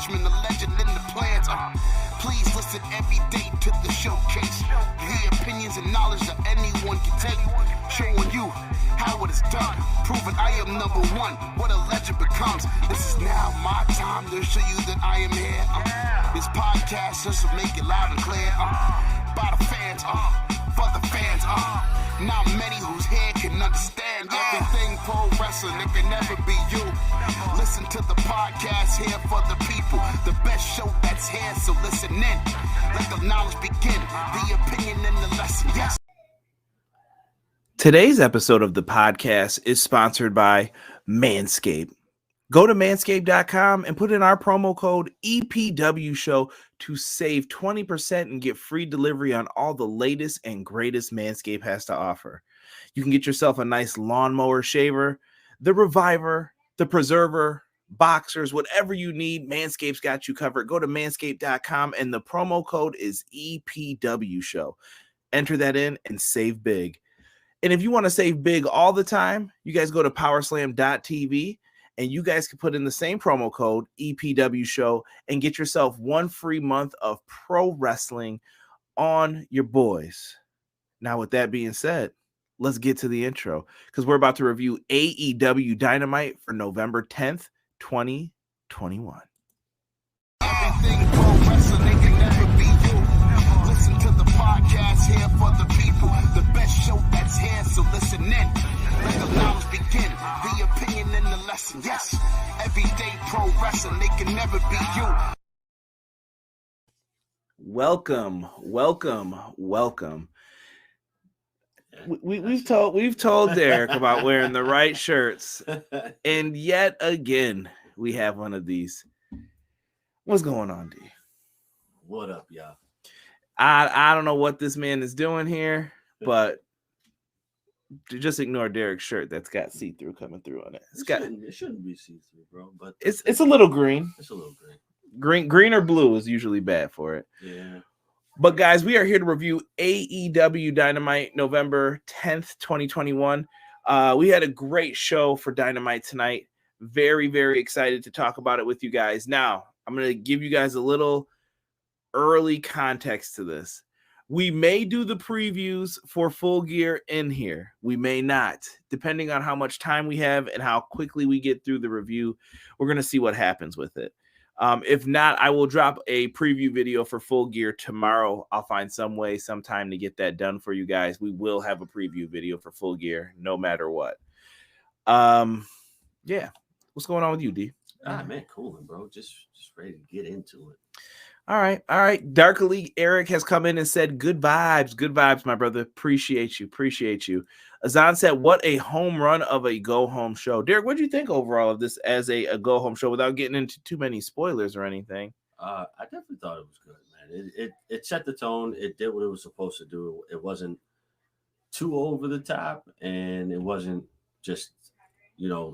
freshman, the legend in the plans. Please listen every day to the showcase. The opinions and knowledge that anyone can take. Showing you how it is done. Proving I am number one. What a legend becomes. This is now my time to show you that I am here. This podcast just to make it loud and clear. By the fans, for the fans. Not many whose head can understand everything pro wrestling. It can never be you. Listen to the podcast here for the people. The best show that's here, so listen in. Let the knowledge begin. The opinion and the lesson. Yes. Today's episode of the podcast is sponsored by Manscaped. Go to manscaped.com and put in our promo code EPW Show to save 20% and get free delivery on all the latest and greatest Manscaped has to offer. You can get yourself a nice lawnmower shaver, the Reviver, the Preserver, boxers, whatever you need. Manscaped's got you covered. Go to manscaped.com and the promo code is EPW Show. Enter that in and save big. And if you want to save big all the time, you guys go to powerslam.tv. And you guys can put in the same promo code, EPW Show, and get yourself one free month of pro wrestling on your boys. Now, with that being said, let's get to the intro because we're about to review AEW Dynamite for November 10th, 2021. Everything pro wrestling, they can never be you. Listen to the podcast here for the people. The best show that's here, so listen in. Let the knowledge begin. The opinion and the lesson. Yes, everyday pro wrestling, they can never be you. Welcome. We've told Derek about wearing the right shirts, and yet again we have one of these. What's going on, D? What up, y'all? I don't know what this man is doing here, but just ignore Derek's shirt that's got see-through coming through on it. It shouldn't be see-through, bro. But it's a little green. It's a little green. Green or blue is usually bad for it. Yeah. But guys, we are here to review AEW Dynamite November 10th, 2021. We had a great show for Dynamite tonight. Very, very excited to talk about it with you guys. Now, I'm going to give you guys a little early context to this. We may do the previews for Full Gear in here. We may not, depending on how much time we have and how quickly we get through the review. We're going to see what happens with it. If not, I will drop a preview video for Full Gear tomorrow. I'll find some way, sometime to get that done for you guys. We will have a preview video for Full Gear, no matter what. Yeah. What's going on with you, D? Man, cool, bro. Just ready to get into it. All right. Dark Elite Eric has come in and said, good vibes, my brother. Appreciate you. Azan said, what a home run of a go-home show. Derek, what do you think overall of this as a go-home show without getting into too many spoilers or anything? I definitely thought it was good, man. It set the tone. It did what it was supposed to do. It wasn't too over the top, and it wasn't just,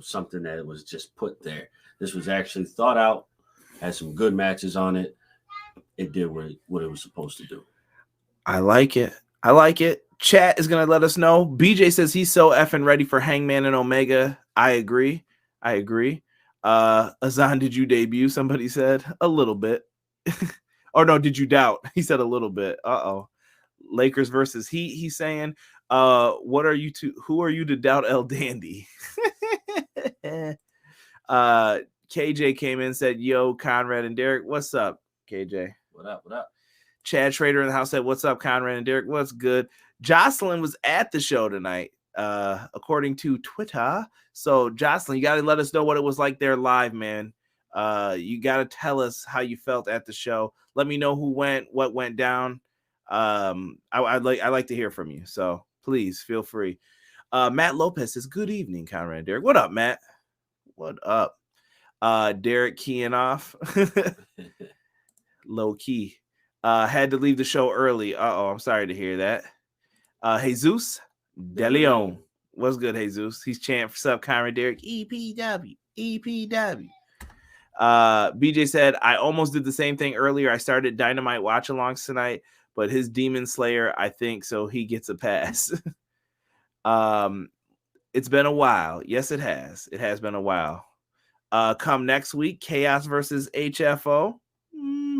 something that was just put there. This was actually thought out, had some good matches on it. It did what it was supposed to do. I like it. Chat is going to let us know. BJ says he's so effing ready for Hangman and Omega. I agree. Azan, did you debut? Somebody said a little bit. Or no, did you doubt? He said a little bit. Lakers versus Heat. He's saying, who are you to doubt El Dandy? KJ came in and said, yo, Conrad and Derek, what's up, KJ? What up? Chad Schrader in the house said, what's up, Conrad and Derek? What's good? Jocelyn was at the show tonight, according to Twitter. So, Jocelyn, you got to let us know what it was like there live, man. You got to tell us how you felt at the show. Let me know who went, what went down. I'd like to hear from you. So, please feel free. Matt Lopez says, good evening, Conrad and Derek. What up, Matt? What up? Derek keying off. Low key. Had to leave the show early. I'm sorry to hear that. Jesus De Leon. What's good, Jesus? He's chanting for sub Conrad Derek. EPW. BJ said, I almost did the same thing earlier. I started Dynamite watch-alongs tonight, but his Demon Slayer, I think, so he gets a pass. It's been a while. Yes, it has. It has been a while. Come next week, Chaos versus HFO.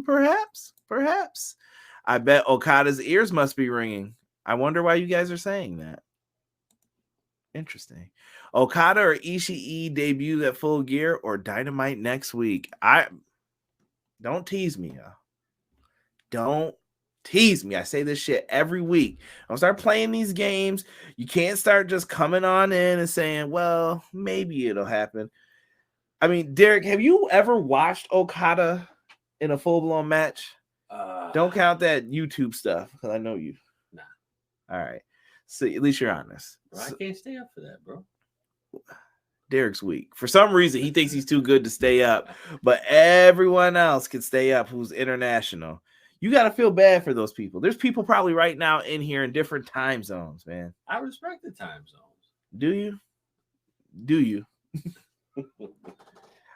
Perhaps. I bet Okada's ears must be ringing. I wonder why you guys are saying that. Interesting. Okada or Ishii debuts at Full Gear or Dynamite next week. Don't tease me, y'all. Don't tease me. I say this shit every week. I'll start playing these games. You can't start just coming on in and saying, well, maybe it'll happen. I mean, Derek, have you ever watched Okada in a full-blown match? Don't count that YouTube stuff, because I know you. Nah. All right. So at least you're honest. Bro, I can't stay up for that, bro. Derek's weak. For some reason, he thinks he's too good to stay up, but everyone else can stay up who's international. You got to feel bad for those people. There's people probably right now in here in different time zones, man. I respect the time zones. Do you? Do you?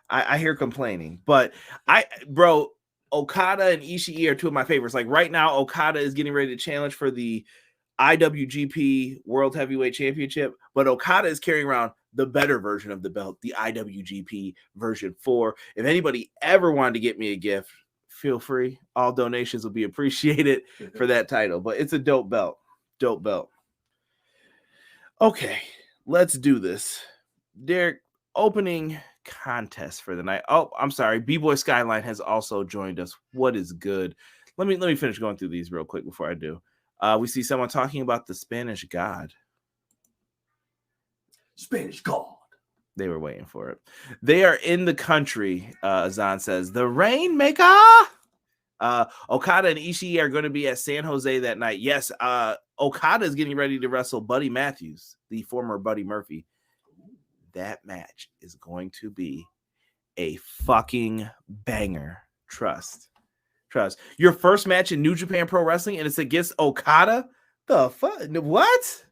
I hear complaining, but bro, Okada and Ishii are two of my favorites. Like right now, Okada is getting ready to challenge for the IWGP World Heavyweight Championship, but Okada is carrying around the better version of the belt, the IWGP version 4. If anybody ever wanted to get me a gift, feel free. All donations will be appreciated for that title, but it's a dope belt. Dope belt. Okay, let's do this. Derek, opening contest for the night. Oh, I'm sorry. B-Boy Skyline has also joined us. What is good? Let me finish going through these real quick before I do. We see someone talking about the Spanish God. Spanish God. They were waiting for it. They are in the country, Azan says. The Rainmaker. Okada and Ishii are going to be at San Jose that night. Yes, Okada is getting ready to wrestle Buddy Matthews, the former Buddy Murphy. That match is going to be a fucking banger. Trust. Your first match in New Japan Pro Wrestling, and it's against Okada? The fuck? What?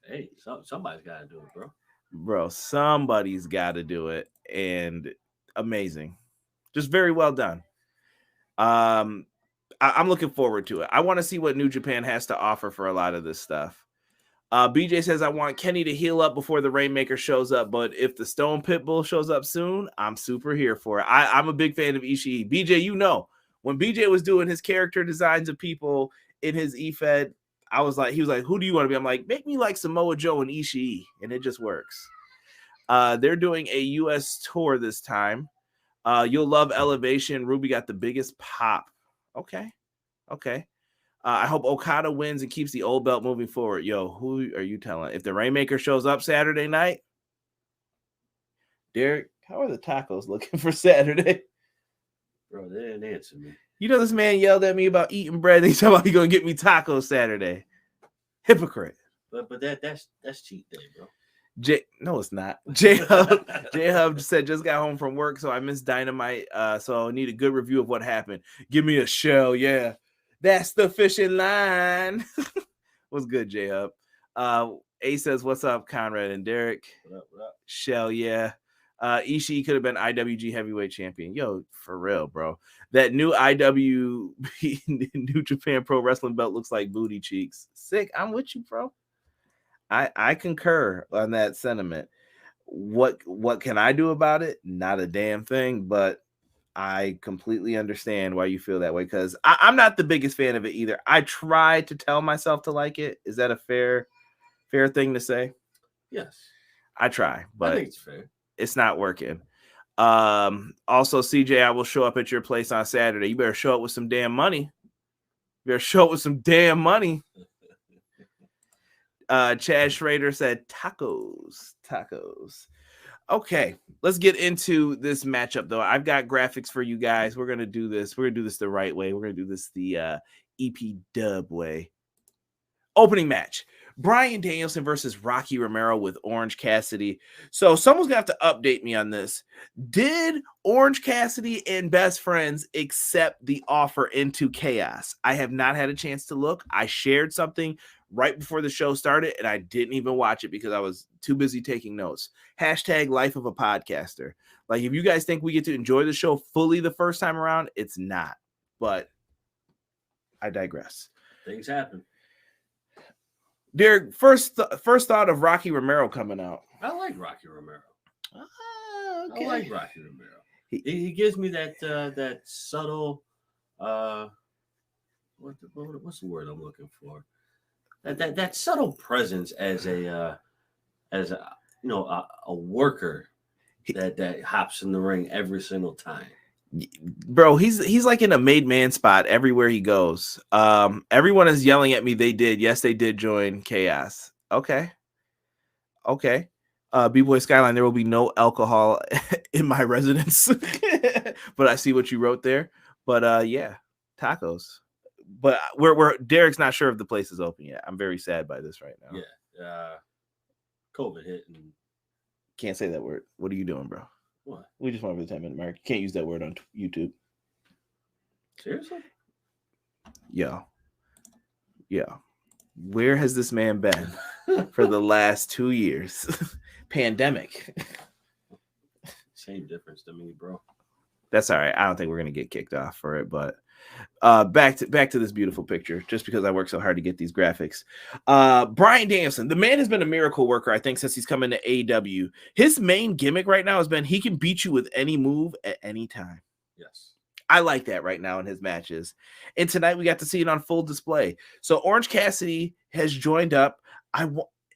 Hey, somebody's got to do it, bro. Bro, somebody's got to do it. And amazing. Just very well done. I'm looking forward to it. I want to see what New Japan has to offer for a lot of this stuff. BJ says, I want Kenny to heal up before the Rainmaker shows up, but if the Stone Pitbull shows up soon, I'm super here for it. I'm a big fan of Ishii. BJ, you know, when BJ was doing his character designs of people in his E-Fed, he was like, who do you want to be? I'm like, make me like Samoa Joe and Ishii, and it just works. They're doing a U.S. tour this time. You'll love Elevation. Ruby got the biggest pop. Okay. I hope Okada wins and keeps the old belt moving forward. Yo, who are you telling? If the Rainmaker shows up Saturday night, Derek, how are the tacos looking for Saturday? Bro, they didn't answer me. You know this man yelled at me about eating bread and he's talking about he's going to get me tacos Saturday. Hypocrite. But that's cheat day, bro. No, it's not. J-Hub said, just got home from work, so I missed Dynamite, so I need a good review of what happened. Give me a shell, yeah. That's the fishing line. What's good, J-Hub? A says, what's up, Conrad and Derek? What up? Shell, yeah. Ishii could have been IWG heavyweight champion. Yo, for real, bro. That new New Japan Pro Wrestling belt looks like booty cheeks. Sick. I'm with you, bro. I concur on that sentiment. What can I do about it? Not a damn thing, but I completely understand why you feel that way, because I'm not the biggest fan of it either. I try to tell myself to like it. Is that a fair thing to say? Yes. I try, but I think it's fair. It's not working. Also, CJ, I will show up at your place on Saturday. You better show up with some damn money. Chad Schrader said tacos. Okay, let's get into this matchup, though. I've got graphics for you guys. We're going to do this. We're going to do this the right way. We're going to do this the EP dub way. Opening match. Bryan Danielson versus Rocky Romero with Orange Cassidy. So someone's going to have to update me on this. Did Orange Cassidy and Best Friends accept the offer into Chaos? I have not had a chance to look. I shared something right before the show started, and I didn't even watch it because I was too busy taking notes. # life of a podcaster. Like, if you guys think we get to enjoy the show fully the first time around, it's not. But I digress. Things happen. Derek, first thought of Rocky Romero coming out. I like Rocky Romero. I like Rocky Romero. He gives me that subtle what's the word I'm looking for? That subtle presence as a worker that hops in the ring every single time. Bro, he's like in a made man spot everywhere he goes. Everyone is yelling at me. They did join Chaos. Okay. B-Boy Skyline, there will be no alcohol in my residence. But I see what you wrote there. But yeah, tacos. But we're Derek's not sure if the place is open yet. I'm very sad by this right now. Yeah. COVID hit and can't say that word. What are you doing, bro? What? We just went over the 10-minute mark. You can't use that word on YouTube. Seriously? Yeah. Where has this man been for the last 2 years? Pandemic. Same difference to me, bro. That's all right. I don't think we're gonna get kicked off for it, but back to this beautiful picture, just because I work so hard to get these graphics. Bryan Danielson, the man has been a miracle worker, I think, since he's come into AEW. His main gimmick right now has been he can beat you with any move at any time. Yes. I like that right now in his matches. And tonight we got to see it on full display. So Orange Cassidy has joined up.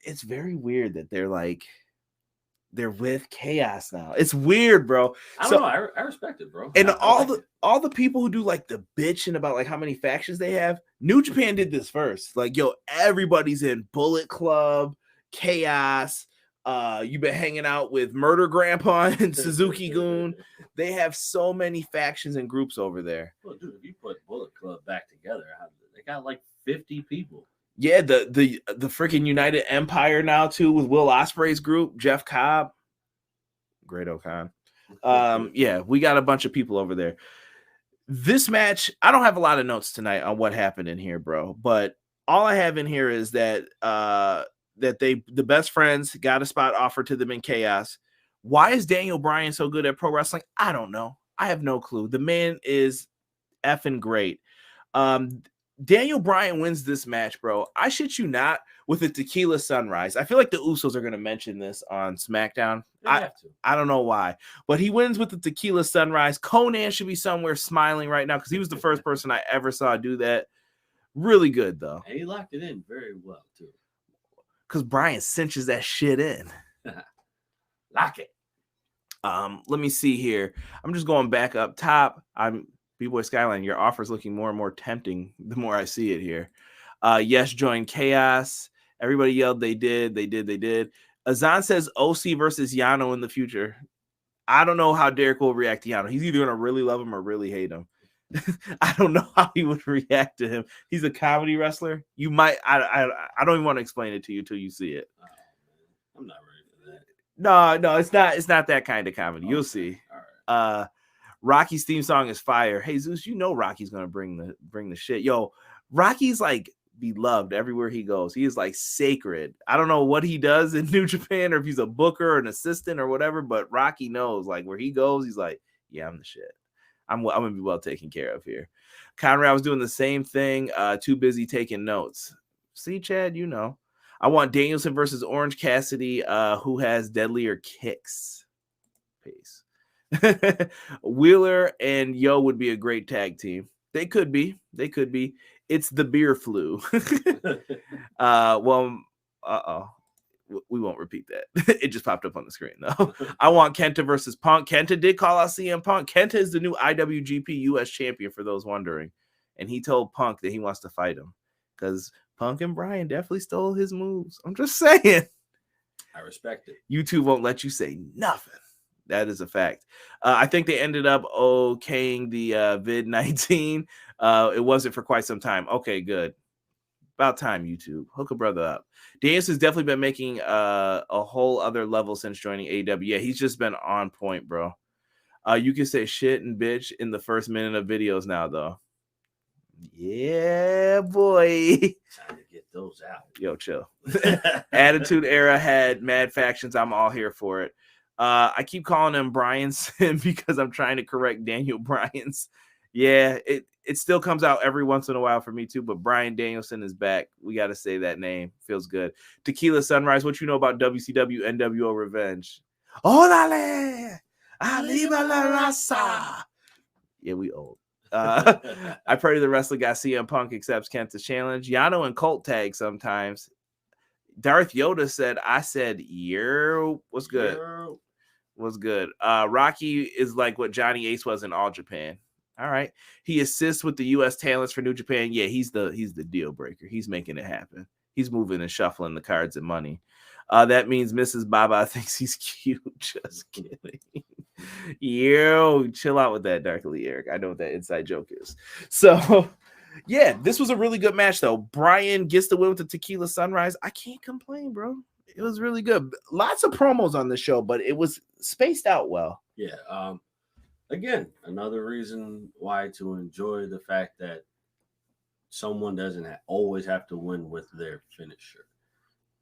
It's very weird that they're with Chaos now. It's weird, bro. I don't know. I respect it, bro. And all the people who do like the bitching about like how many factions they have, New Japan did this first. Like, yo, everybody's in Bullet Club, Chaos. You've been hanging out with Murder Grandpa and Suzuki Goon. They have so many factions and groups over there. Well, dude, if you put Bullet Club back together, they got like 50 people. Yeah, the freaking United Empire now too, with Will Ospreay's group, Jeff Cobb, Great O'Con. Yeah, we got a bunch of people over there. This match, I don't have a lot of notes tonight on what happened in here, bro. But all I have in here is that the best friends got a spot offered to them in Chaos. Why is Daniel Bryan so good at pro wrestling? I don't know. I have no clue. The man is effing great. Daniel Bryan wins this match, bro. I shit you not, with a tequila sunrise. I feel like the Usos are going to mention this on SmackDown. I don't know why, but he wins with the tequila sunrise. Conan should be somewhere smiling right now because he was the first person I ever saw do that. Really good, though. And he locked it in very well, too. Because Bryan cinches that shit in. Lock it. Let me see here. I'm just going back up top. B-Boy Skyline, your offer's looking more and more tempting the more I see it here. Yes, join Chaos. Everybody yelled they did. Azan says OC versus Yano in the future. I don't know how Derek will react to Yano. He's either going to really love him or really hate him. I don't know how he would react to him. He's a comedy wrestler. You might. I don't even want to explain it to you until you see it. I'm not ready for that. No, it's not. It's not that kind of comedy. You'll see. All right. Rocky's theme song is fire. Hey Zeus, you know Rocky's gonna bring the shit. Yo, Rocky's like beloved everywhere he goes. He is like sacred. I don't know what he does in New Japan or if he's a booker or an assistant or whatever, but Rocky knows like where he goes, he's like, yeah, I'm the shit. I'm gonna be well taken care of here. Conrad was doing the same thing. Too busy taking notes. See, Chad, you know. I want Danielson versus Orange Cassidy, who has deadlier kicks. Peace. Wheeler and Yo would be a great tag team. They could be. It's the beer flu. We won't repeat that. It just popped up on the screen though. I want Kenta versus Punk. Kenta did call out CM Punk. Kenta is the new IWGP US champion for those wondering. And he told Punk that he wants to fight him because Punk and Bryan definitely stole his moves. I'm just saying. I respect it. YouTube won't let you say nothing. That is a fact. I think they ended up okaying the vid-19. It wasn't for quite some time. Okay, good. About time, YouTube. Hook a brother up. Daniels has definitely been making a whole other level since joining AEW. Yeah, he's just been on point, bro. You can say shit and bitch in the first minute of videos now, though. Yeah, boy. Time to get those out. Yo, chill. Attitude Era had mad factions. I'm all here for it. I keep calling him Bryanson because I'm trying to correct Daniel Bryan's. Yeah, it still comes out every once in a while for me too, but Bryan Danielson is back. We got to say that name. Feels good. Tequila Sunrise, what you know about WCW NWO Revenge? Órale! Arriba la raza. Yeah, we old. I pray the wrestler guy CM Punk accepts Kenta's challenge. Yano and Colt tag sometimes. Darth Yoda said, I said, yo, what's good? Yo. What's good? Rocky is like what Johnny Ace was in All Japan. All right. He assists with the U.S. talents for New Japan. Yeah, he's the deal breaker. He's making it happen. He's moving and shuffling the cards and money. That means Mrs. Baba thinks he's cute. Just kidding. Yo, chill out with that, Darkly Eric. I know what that inside joke is. So, yeah, this was a really good match, though. Bryan gets the win with the Tequila Sunrise. I can't complain, bro. It was really good. Lots of promos on the show, but it was spaced out well. Yeah. Again, another reason why to enjoy the fact that someone doesn't always have to win with their finisher.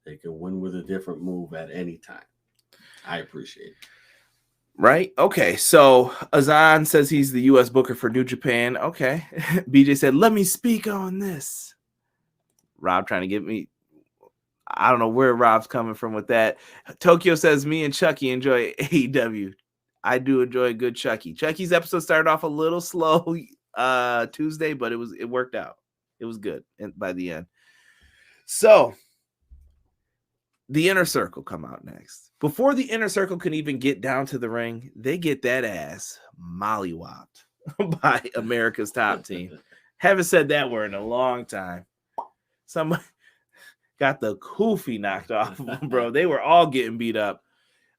They can win with a different move at any time. I appreciate it. Right? Okay. So Azan says he's the U.S. booker for New Japan. Okay. BJ said, let me speak on this. Rob trying to get me. I don't know where Rob's coming from with that. Tokyo says, me and Chucky enjoy AEW. I do enjoy a good Chucky. Chucky's episode started off a little slow Tuesday, but it worked out. It was good by the end. So the Inner Circle come out next. Before the Inner Circle can even get down to the ring, they get that ass mollywopped by America's Top Team. Haven't said that word in a long time. Somebody got the kufi knocked off of them, bro. They were all getting beat up.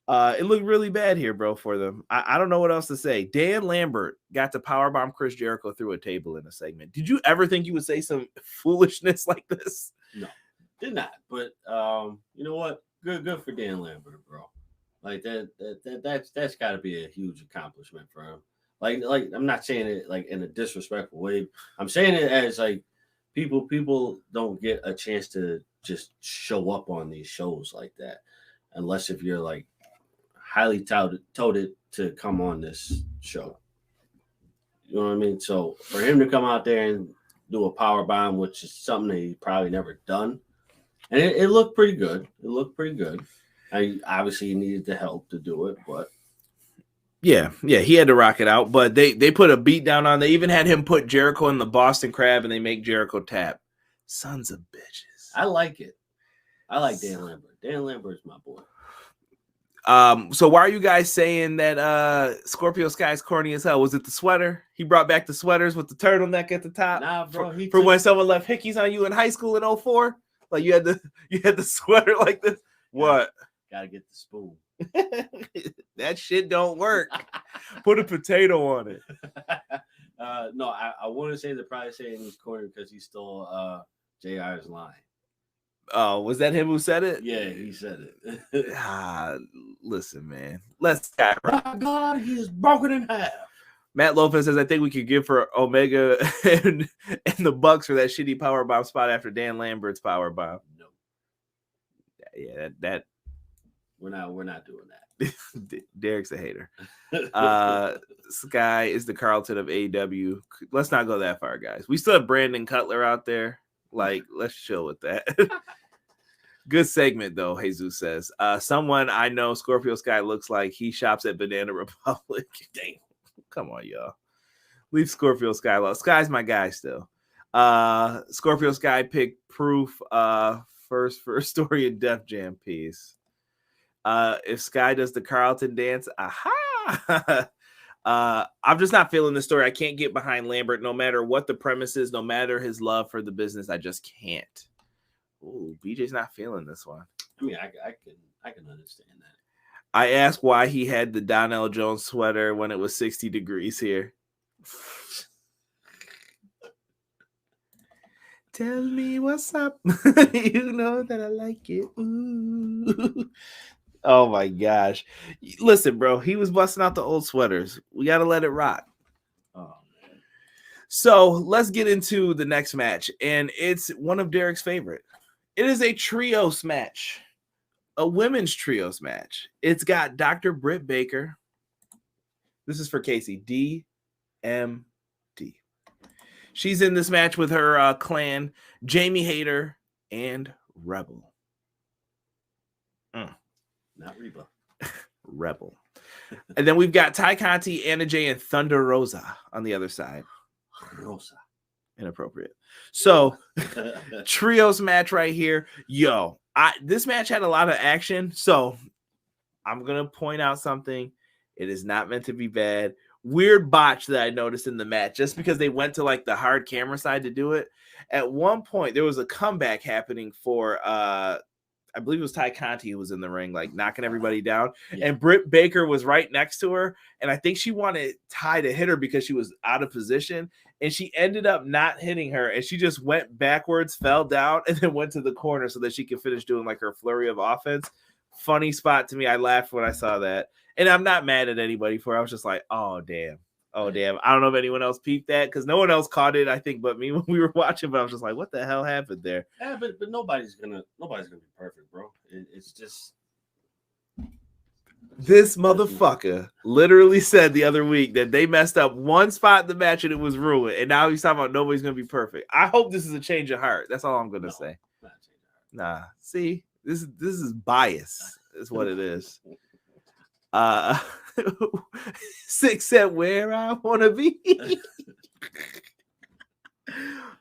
It looked really bad here, bro, for them. I don't know what else to say. Dan Lambert got to powerbomb Chris Jericho through a table in a segment. Did you ever think you would say some foolishness like this? No, did not. But you know what? Good for Dan Lambert, bro. Like that's got to be a huge accomplishment for him. Like I'm not saying it like in a disrespectful way. I'm saying it as like people don't get a chance to just show up on these shows like that, unless if you're like highly touted to come on this show. You know what I mean? So for him to come out there and do a power bomb, which is something that he probably never done, and it looked pretty good. It looked pretty good. Obviously, he needed the help to do it, but yeah, he had to rock it out. But they put a beat down on. They even had him put Jericho in the Boston Crab, and they make Jericho tap. Sons of bitches. I like it. I like Dan Lambert. Dan Lambert is my boy. So why are you guys saying that Scorpio Sky's corny as hell? Was it the sweater? He brought back the sweaters with the turtleneck at the top. Nah, bro. For when someone left hickeys on you in high school in 2004? Like you had the sweater like this. What? Gotta get the spoon. That shit don't work. Put a potato on it. No, I want to say they're probably saying he's corny because he stole JR's line. Oh, was that him who said it? Yeah, he said it. Listen, man. Let's get right. Oh God, he is broken in half. Matt Lopez says, I think we could give for Omega and the Bucks for that shitty powerbomb spot after Dan Lambert's powerbomb. No. Yeah, that we're not doing that. Derek's a hater. Sky is the Carlton of AEW. Let's not go that far, guys. We still have Brandon Cutler out there. Like, let's chill with that. Good segment, though, Jesus says. Someone I know Scorpio Sky looks like he shops at Banana Republic. Damn. Come on, y'all. Leave Scorpio Sky alone. Sky's my guy still. Scorpio Sky picked Proof first for story in Def Jam piece. If Sky does the Carlton dance, aha! I'm just not feeling the story. I can't get behind Lambert, no matter what the premise is, no matter his love for the business. I just can't. Ooh, BJ's not feeling this one. I mean, I can understand that. I asked why he had the Donnell Jones sweater when it was 60 degrees here. Tell me what's up. You know that I like it. Ooh. Oh my gosh. Listen, bro, he was busting out the old sweaters. We got to let it rock. Oh, man. So let's get into the next match. And it's one of Derek's favorite. It is a trios match, a women's trios match. It's got Dr. Britt Baker. This is for Casey. DMD. She's in this match with her clan, Jamie Hayter and Rebel. Not Reba. Rebel. And then we've got Tay Conti, Anna Jay, and Thunder Rosa on the other side. Rosa. Inappropriate. So, trios match right here. Yo, this match had a lot of action. So, I'm going to point out something. It is not meant to be bad. Weird botch that I noticed in the match, just because they went to like the hard camera side to do it. At one point, there was a comeback happening for, I believe it was Tay Conti who was in the ring, like knocking everybody down. Yeah. And Britt Baker was right next to her. And I think she wanted Ty to hit her because she was out of position. And she ended up not hitting her. And she just went backwards, fell down, and then went to the corner so that she could finish doing like her flurry of offense. Funny spot to me. I laughed when I saw that. And I'm not mad at anybody for it. I was just like, oh, damn. Oh, damn. I don't know if anyone else peeped that because no one else caught it, I think, but me when we were watching. But I was just like, what the hell happened there? Yeah, but nobody's gonna be perfect, bro. It's just this motherfucker literally said the other week that they messed up one spot in the match and it was ruined. And now he's talking about nobody's gonna be perfect. I hope this is a change of heart. That's all I'm gonna say. Not a change of heart. Nah, see, this is bias. Is what it is. 6 said where I want to be.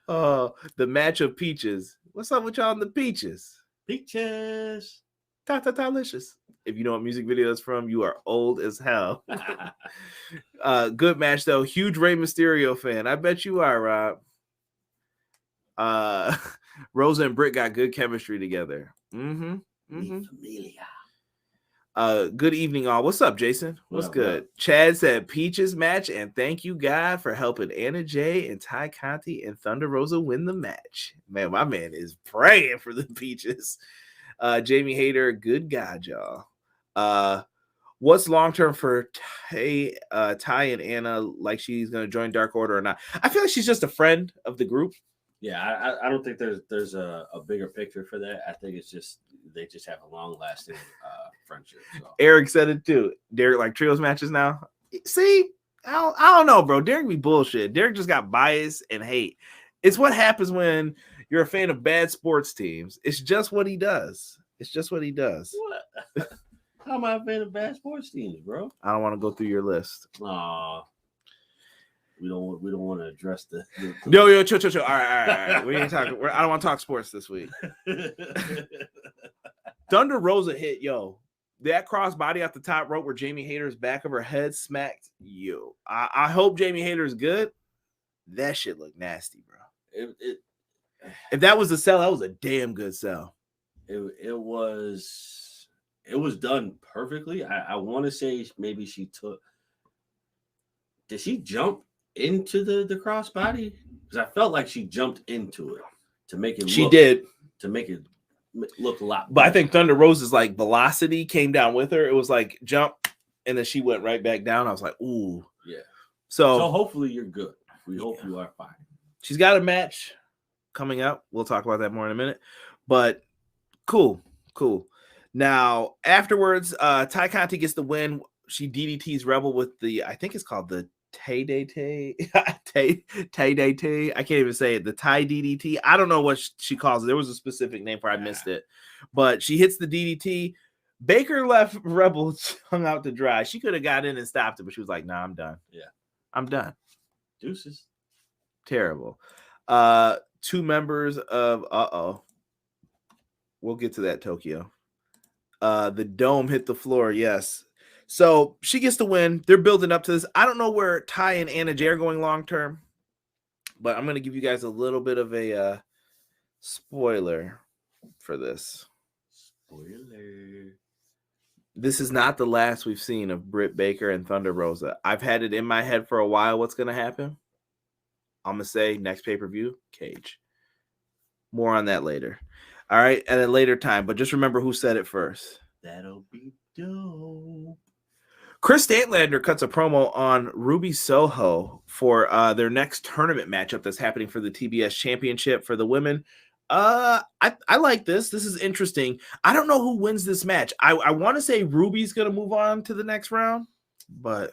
Oh, the match of peaches. What's up with y'all on the peaches? Peaches. Ta-ta-ta-licious. If you know what music video is from, you are old as hell. Good match, though. Huge Rey Mysterio fan. I bet you are, Rob. Rosa and Britt got good chemistry together. Mm-hmm. Familia. Good evening, all. What's up, Jason? What's good? What? Chad said Peaches match, and thank you, God, for helping Anna Jay and Tay Conti and Thunder Rosa win the match. Man, my man is praying for the Peaches. Jamie Hayter, good God, y'all. What's long term for Ty and Anna? Like she's gonna join Dark Order or not? I feel like she's just a friend of the group. Yeah, I don't think there's a bigger picture for that. I think it's just they just have a long lasting friendship. So. Eric said it too. Derek like trios matches now. See, I don't know, bro. Derek be bullshit. Derek just got bias and hate. It's what happens when you're a fan of bad sports teams. It's just what he does. It's just what he does. What? How am I a fan of bad sports teams, bro? I don't want to go through your list. Aw. We don't want to address the Yo, chill. All right. We ain't talking. I don't want to talk sports this week. Thunder Rosa hit that crossbody off the top rope where Jamie Hayter's back of her head smacked you. I hope Jamie Hayter's good. That shit looked nasty, bro. If that was a sell, that was a damn good sell. It was done perfectly. I want to say maybe she took. Did she jump into the crossbody? Because I felt like she jumped into it to make it. She did to make it look a lot. But I think Thunder Rosa's like velocity came down with her. It was like jump, and then she went right back down. I was like, ooh, yeah. So hopefully you're good. We hope you are fine. She's got a match coming up. We'll talk about that more in a minute. But cool. Now afterwards, Tay Conti gets the win. She DDTs Rebel with the, I think it's called the Tay Tay. I can't even say it. The Tay DDT. I don't know what she calls it. There was a specific name for it. I missed it. But she hits the DDT. Baker left Rebel hung out to dry. She could have got in and stopped it, but she was like, nah, I'm done. Yeah. I'm done. Deuces. Terrible. 2 members of we'll get to that, Tokyo. The dome hit the floor, yes. So she gets the win. They're building up to this. I don't know where Ty and Anna Jay are going long term, but I'm going to give you guys a little bit of a spoiler for this. Spoiler. This is not the last we've seen of Britt Baker and Thunder Rosa. I've had it in my head for a while what's going to happen. I'm going to say next pay-per-view, Cage. More on that later. All right, at a later time, but just remember who said it first. That'll be dope. Chris Statlander cuts a promo on Ruby Soho for their next tournament matchup that's happening for the TBS Championship for the women. I like this. This is interesting. I don't know who wins this match. I want to say Ruby's going to move on to the next round, but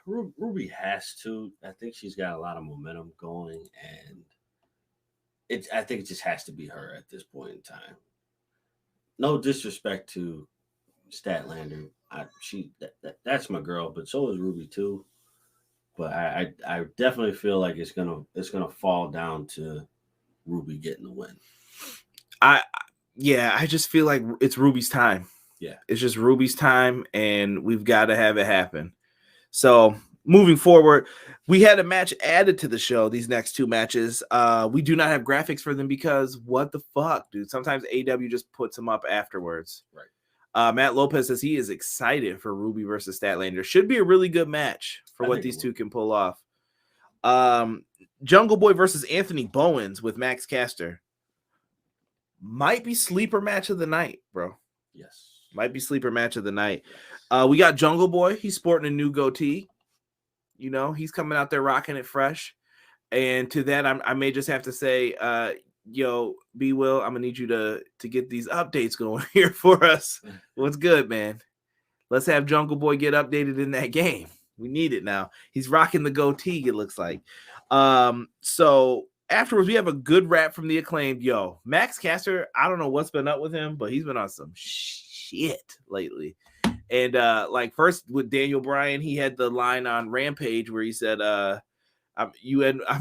Ruby has to. I think she's got a lot of momentum going, and I think it just has to be her at this point in time. No disrespect to Statlander. That's my girl, but so is Ruby too. But I definitely feel like it's gonna fall down to Ruby getting the win. I just feel like it's Ruby's time. Yeah, it's just Ruby's time, and we've got to have it happen. So moving forward, we had a match added to the show. These next two matches, we do not have graphics for them because what the fuck, dude? Sometimes AEW just puts them up afterwards. Right. Matt Lopez says he is excited for Ruby versus Statlander. Should be a really good match for what these two can pull off. Jungle Boy versus Anthony Bowens with Max Caster. Might be sleeper match of the night, bro. Yes. Might be sleeper match of the night. We got Jungle Boy. He's sporting a new goatee. You know, he's coming out there rocking it fresh. And to that, I may just have to say, yo, B Will, I'm gonna need you to get these updates going here for us. What's good, man? Let's have Jungle Boy get updated in that game. We need it now. He's rocking the goatee, it looks like. So afterwards, we have a good rap from the Acclaimed. Yo, Max Caster, I don't know what's been up with him, but he's been on some shit lately. And like first with Daniel Bryan, he had the line on Rampage where he said, I'm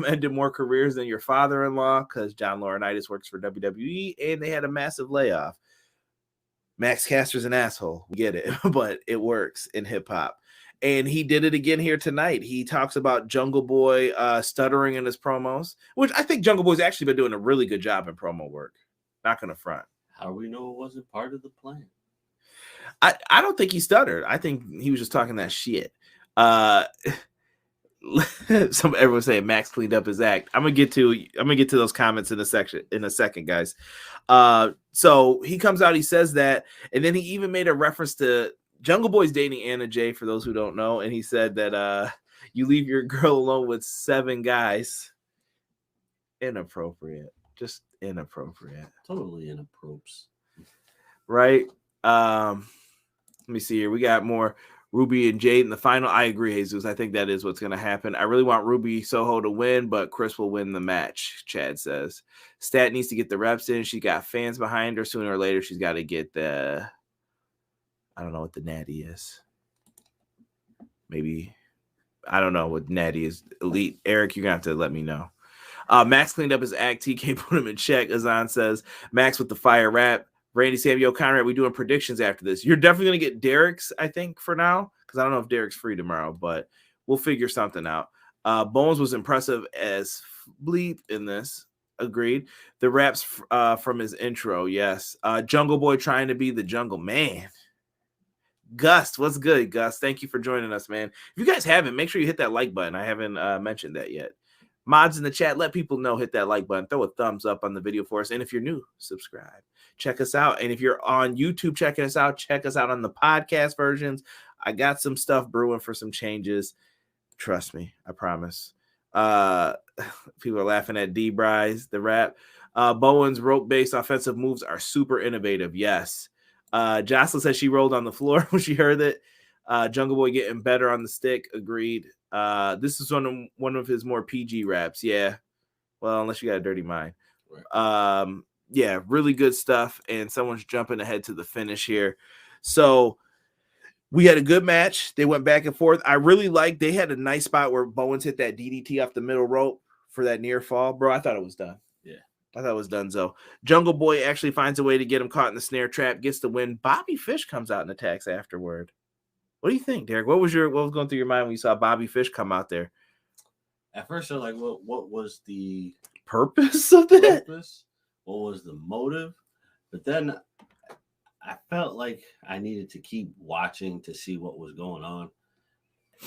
ended more careers than your father-in-law because John Laurinaitis works for WWE and they had a massive layoff. Max Caster's an asshole. We get it, but it works in hip hop. And he did it again here tonight. He talks about Jungle Boy stuttering in his promos, which I think Jungle Boy's actually been doing a really good job in promo work. Not going to front. How do we know it wasn't part of the plan? I don't think he stuttered. I think he was just talking that shit. Everyone saying Max cleaned up his act. I'm gonna get to those comments in a second, guys. So he comes out, he says that, and then he even made a reference to Jungle Boy's dating Anna Jay, for those who don't know, and he said that you leave your girl alone with 7 guys. Inappropriate. Just inappropriate. Totally inappropriate. Right? Let me see here. We got more Ruby and Jade in the final. I agree, Jesus. I think that is what's going to happen. I really want Ruby Soho to win, but Chris will win the match, Chad says. Stat needs to get the reps in. She got fans behind her. Sooner or later, she's got to get the... I don't know what the natty is. Maybe... I don't know what natty is. Elite. Eric, you're going to have to let me know. Max cleaned up his act. TK put him in check. Azan says, Max with the fire rap. Randy Samuel, Conrad, we doing predictions after this. You're definitely going to get Derek's, I think, for now, because I don't know if Derek's free tomorrow, but we'll figure something out. Bones was impressive as bleep in this. Agreed. The raps from his intro, yes. Jungle Boy trying to be the jungle man. Gus, what's good, Gus? Thank you for joining us, man. If you guys haven't, make sure you hit that like button. I haven't mentioned that yet. Mods in the chat, let people know, hit that like button, throw a thumbs up on the video for us. And if you're new, subscribe. Check us out. And if you're on YouTube checking us out, check us out on the podcast versions. I got some stuff brewing for some changes. Trust me, I promise. People are laughing at D-Bry's, the rap. Bowen's rope-based offensive moves are super innovative. Yes. Jocelyn says she rolled on the floor when she heard it. Jungle Boy getting better on the stick. Agreed. This is one of his more PG raps. Yeah. Well, unless you got a dirty mind. Right. Yeah, really good stuff. And someone's jumping ahead to the finish here. So we had a good match. They went back and forth. I really liked, they had a nice spot where Bowens hit that DDT off the middle rope for that near fall. Bro, I thought it was done. Yeah. I thought it was done. So Jungle Boy actually finds a way to get him caught in the snare trap, gets the win. Bobby Fish comes out and attacks afterward. What do you think, Derek? What was going through your mind when you saw Bobby Fish come out there? At first, I was like, what was the purpose of that? What was the motive? But then I felt like I needed to keep watching to see what was going on.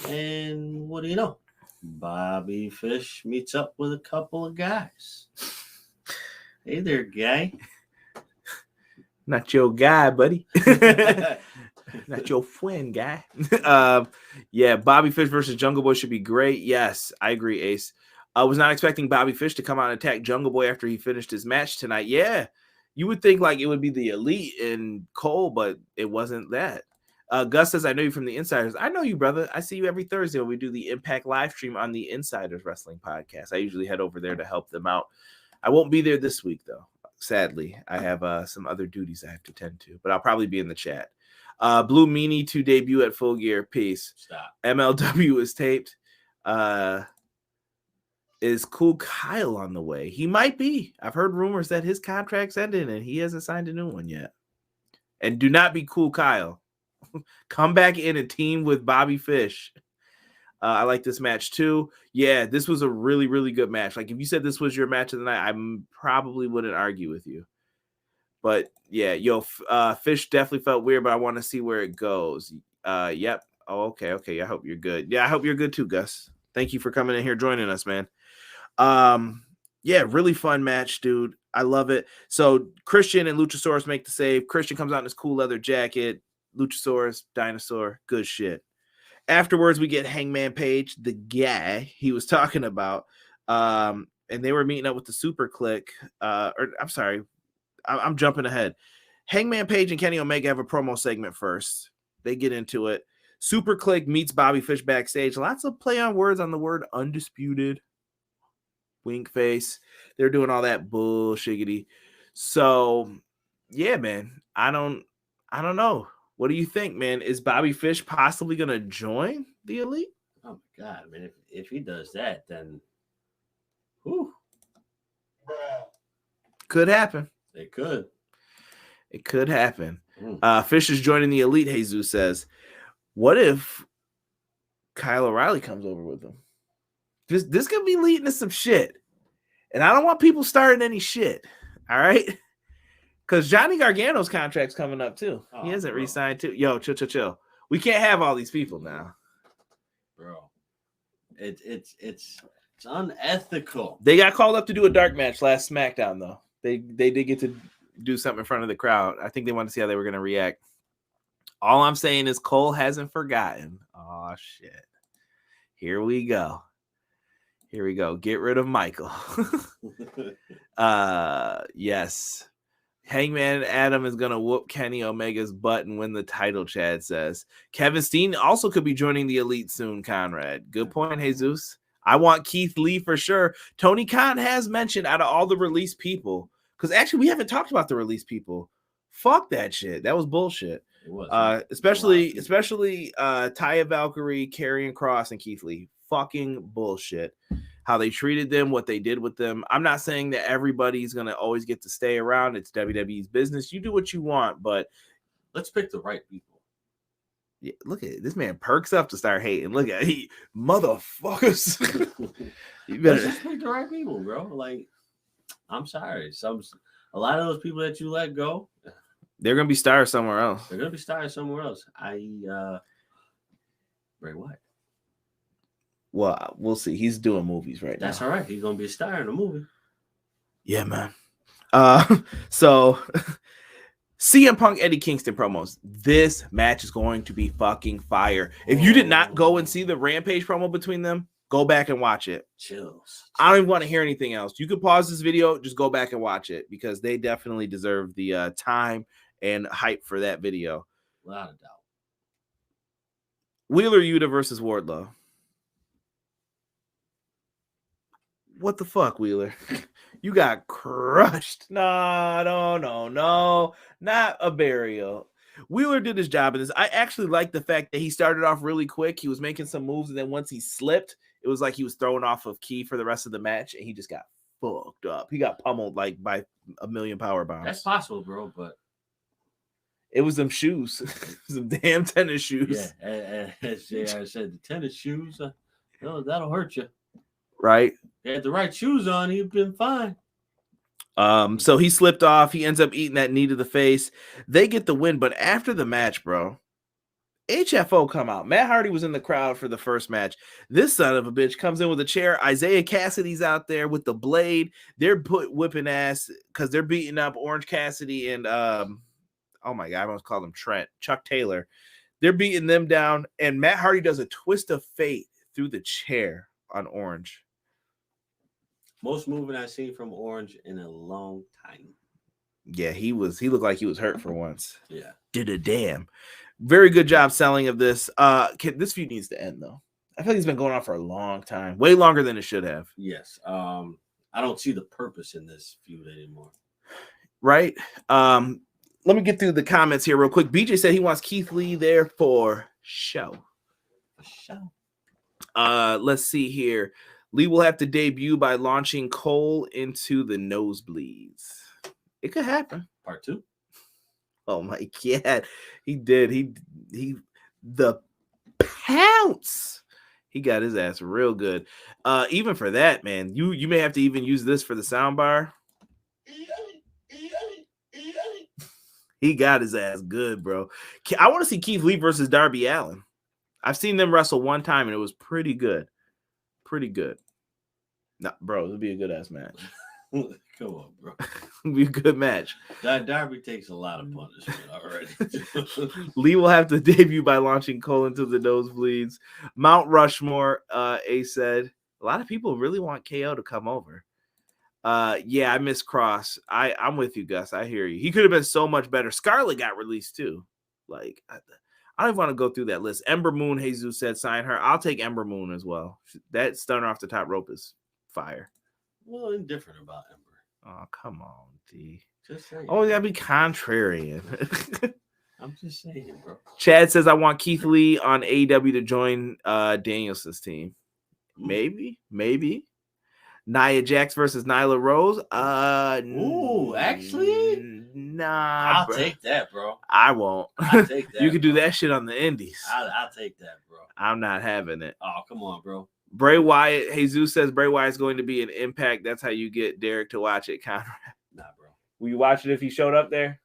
And what do you know? Bobby Fish meets up with a couple of guys. Hey there, guy. Not your guy, buddy. Not your friend, guy. Yeah, Bobby Fish versus Jungle Boy should be great. Yes, I agree, Ace. I was not expecting Bobby Fish to come out and attack Jungle Boy after he finished his match tonight. Yeah, you would think like it would be the Elite and Cole, but it wasn't that. Gus says, I know you from the Insiders. I know you, brother. I see you every Thursday when we do the Impact live stream on the Insiders Wrestling Podcast. I usually head over there to help them out. I won't be there this week, though. Sadly, I have some other duties I have to tend to, but I'll probably be in the chat. Blue Meanie to debut at Full Gear. Peace. Stop. MLW is taped. Is Cool Kyle on the way? He might be. I've heard rumors that his contract's ended and he hasn't signed a new one yet. And do not be Cool Kyle. Come back in and team with Bobby Fish. I like this match too. Yeah, this was a really, really good match. Like if you said this was your match of the night, I probably wouldn't argue with you. But yeah, Fish definitely felt weird, but I want to see where it goes. Yep. Oh, okay. I hope you're good. Yeah, I hope you're good too, Gus. Thank you for coming in here, joining us, man. Yeah, really fun match, dude. I love it. So Christian and Luchasaurus make the save. Christian comes out in his cool leather jacket. Luchasaurus, dinosaur, good shit. Afterwards, we get Hangman Page, the guy he was talking about. And they were meeting up with the Super Click. I'm sorry, I'm jumping ahead. Hangman Page and Kenny Omega have a promo segment first. They get into it. Super Click meets Bobby Fish backstage. Lots of play on words on the word undisputed. Wink face. They're doing all that bullshiggity. So, yeah, man. I don't know. What do you think, man? Is Bobby Fish possibly going to join the Elite? Oh, my God. I mean, if he does that, then whew. Could happen. It could. It could happen. Fish is joining the Elite, Jesus says. What if Kyle O'Reilly comes over with him? This could be leading to some shit. And I don't want people starting any shit. All right? Because Johnny Gargano's contract's coming up, too. He hasn't re-signed, too. Yo, chill. We can't have all these people now. Bro. It's unethical. They got called up to do a dark match last SmackDown, though. They did get to do something in front of the crowd. I think they wanted to see how they were going to react. All I'm saying is Cole hasn't forgotten. Oh, shit. Here we go. Get rid of Michael. Yes. Hangman Adam is going to whoop Kenny Omega's butt and win the title, Chad says. Kevin Steen also could be joining the Elite soon, Conrad. Good point, Jesus. I want Keith Lee for sure. Tony Khan has mentioned out of all the release people, because actually we haven't talked about the release people. Fuck that shit. That was bullshit. It was. Especially Taya Valkyrie, Karrion Kross, and Keith Lee. Fucking bullshit. How they treated them, what they did with them. I'm not saying that everybody's going to always get to stay around. It's WWE's business. You do what you want, but let's pick the right people. Yeah, look at it. This man perks up to start hating. Look at he motherfuckers. You better just pick the right people, bro. Like, I'm sorry. A lot of those people that you let go, they're gonna be stars somewhere else. Bray Wyatt. Well, we'll see. He's doing movies right now. That's all right. He's gonna be a star in a movie. Yeah, man. So CM Punk Eddie Kingston promos. This match is going to be fucking fire. If you did not go and see the Rampage promo between them, go back and watch it. Chills. I don't even want to hear anything else. You could pause this video, just go back and watch it because they definitely deserve the time and hype for that video. Without a doubt. Wheeler Yuta versus Wardlow. What the fuck, Wheeler? You got crushed. No. Not a burial. Wheeler did his job in this. I actually like the fact that he started off really quick. He was making some moves, and then once he slipped, it was like he was throwing off of key for the rest of the match, and he just got fucked up. He got pummeled like by a million power bombs. That's possible, bro, but it was them shoes. Some damn tennis shoes. Yeah, as JR said, the tennis shoes, that'll hurt you. Right? He had the right shoes on, he'd been fine. So he slipped off. He ends up eating that knee to the face. They get the win, but after the match, bro, HFO come out. Matt Hardy was in the crowd for the first match. This son of a bitch comes in with a chair. Isaiah Cassidy's out there with the blade. They're whipping ass because they're beating up Orange Cassidy and oh my god, I almost called him Trent. Chuck Taylor. They're beating them down, and Matt Hardy does a twist of fate through the chair on Orange. Most movement I've seen from Orange in a long time. Yeah, he looked like he was hurt for once. Yeah. Did a damn. Very good job selling of this. This feud needs to end, though. I feel like it's been going on for a long time. Way longer than it should have. Yes. I don't see the purpose in this feud anymore. Right? let me get through the comments here real quick. BJ said he wants Keith Lee there for show. Let's see here. Lee will have to debut by launching Cole into the nosebleeds. It could happen. Part 2. Oh my God, he did. He the pounce. He got his ass real good. Even for that, man, you may have to even use this for the soundbar. He got his ass good, bro. I want to see Keith Lee versus Darby Allin. I've seen them wrestle one time and it was pretty good. Pretty good. No, bro, it'll be a good ass match. Come on, bro. It'll be a good match. Darby takes a lot of punishment already. Lee will have to debut by launching Cole into the nosebleeds. Mount Rushmore, A said, a lot of people really want KO to come over. Yeah, I miss Cross. I'm with you, Gus. I hear you. He could have been so much better. Scarlett got released too. Like, I don't want to go through that list. Ember Moon, Jesus said, sign her. I'll take Ember Moon as well. That stunner off the top rope is fire. Well, indifferent about Ember. Oh, come on, D. Just saying. Oh, you gotta be contrarian. I'm just saying, bro. Chad says, I want Keith Lee on AEW to join Danielson's team. Maybe. Nia Jax versus Nyla Rose. Actually? Nah. I'll take that, bro. I won't. I'll take that. You can do that shit on the indies. I'll take that, bro. I'm not having it. Oh, come on, bro. Bray Wyatt, Jesus says Bray Wyatt is going to be an Impact. That's how you get Derek to watch it, Conrad. Nah, bro. Will you watch it if he showed up there?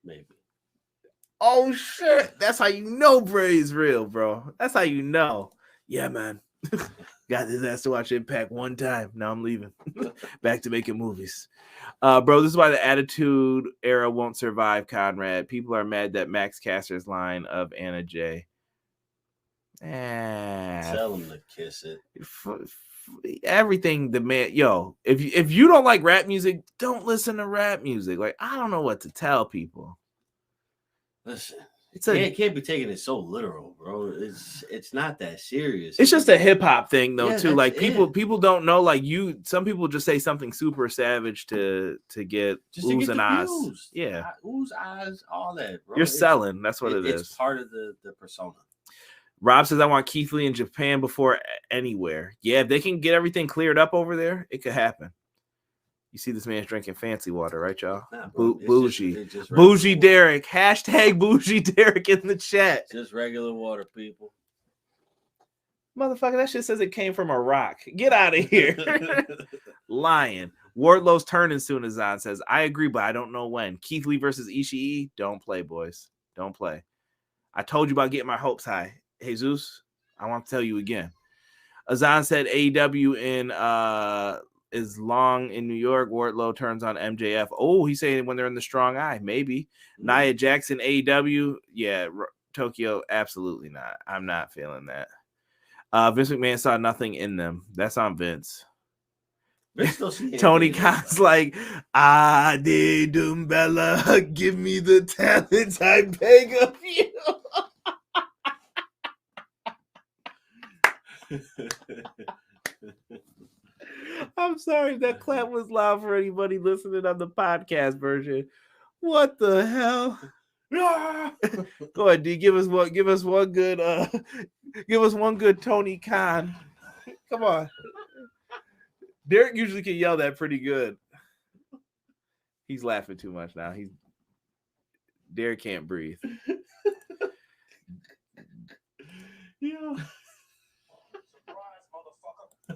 Maybe. Oh, shit. That's how you know Bray's real, bro. That's how you know. Yeah, man. Got his ass to watch Impact one time. Now I'm leaving. Back to making movies. Bro, this is why the Attitude Era won't survive, Conrad. People are mad that Max Caster's line of Anna J. Tell him to kiss it. Everything the man, if you don't like rap music, don't listen to rap music. Like, I don't know what to tell people. Listen, it can't be taking it so literal, bro. It's not that serious. It's just a hip hop thing though, too. Like people don't know. Like some people just say something super savage to get oohs and ahs. Yeah, oohs, ahs, all that, bro. You're selling. That's what it is. It's part of the persona. Rob says, I want Keith Lee in Japan before anywhere. Yeah, if they can get everything cleared up over there, it could happen. You see this man's drinking fancy water, right, y'all? Nah, bougie. Just bougie Derek. Hashtag bougie Derek in the chat. Just regular water, people. Motherfucker, that shit says it came from a rock. Get out of here. Lying. Wardlow's turning soon, Azan says. I agree, but I don't know when. Keith Lee versus Ishii. Don't play, boys. Don't play. I told you about getting my hopes high. Jesus, I want to tell you again. Azan said AEW is long in New York. Wardlow turns on MJF. Oh, he's saying when they're in the strong eye. Maybe. Nia Jackson, AEW. Yeah, Tokyo, absolutely not. I'm not feeling that. Vince McMahon saw nothing in them. That's on Vince. Tony Khan's like, Adi Dumbella, give me the talent I beg of you. I'm sorry that clap was loud for anybody listening on the podcast version. What the hell? Go ahead, D. Give us one good Tony Khan. Come on. Derek usually can yell that pretty good. He's laughing too much now. Derek can't breathe. Yeah.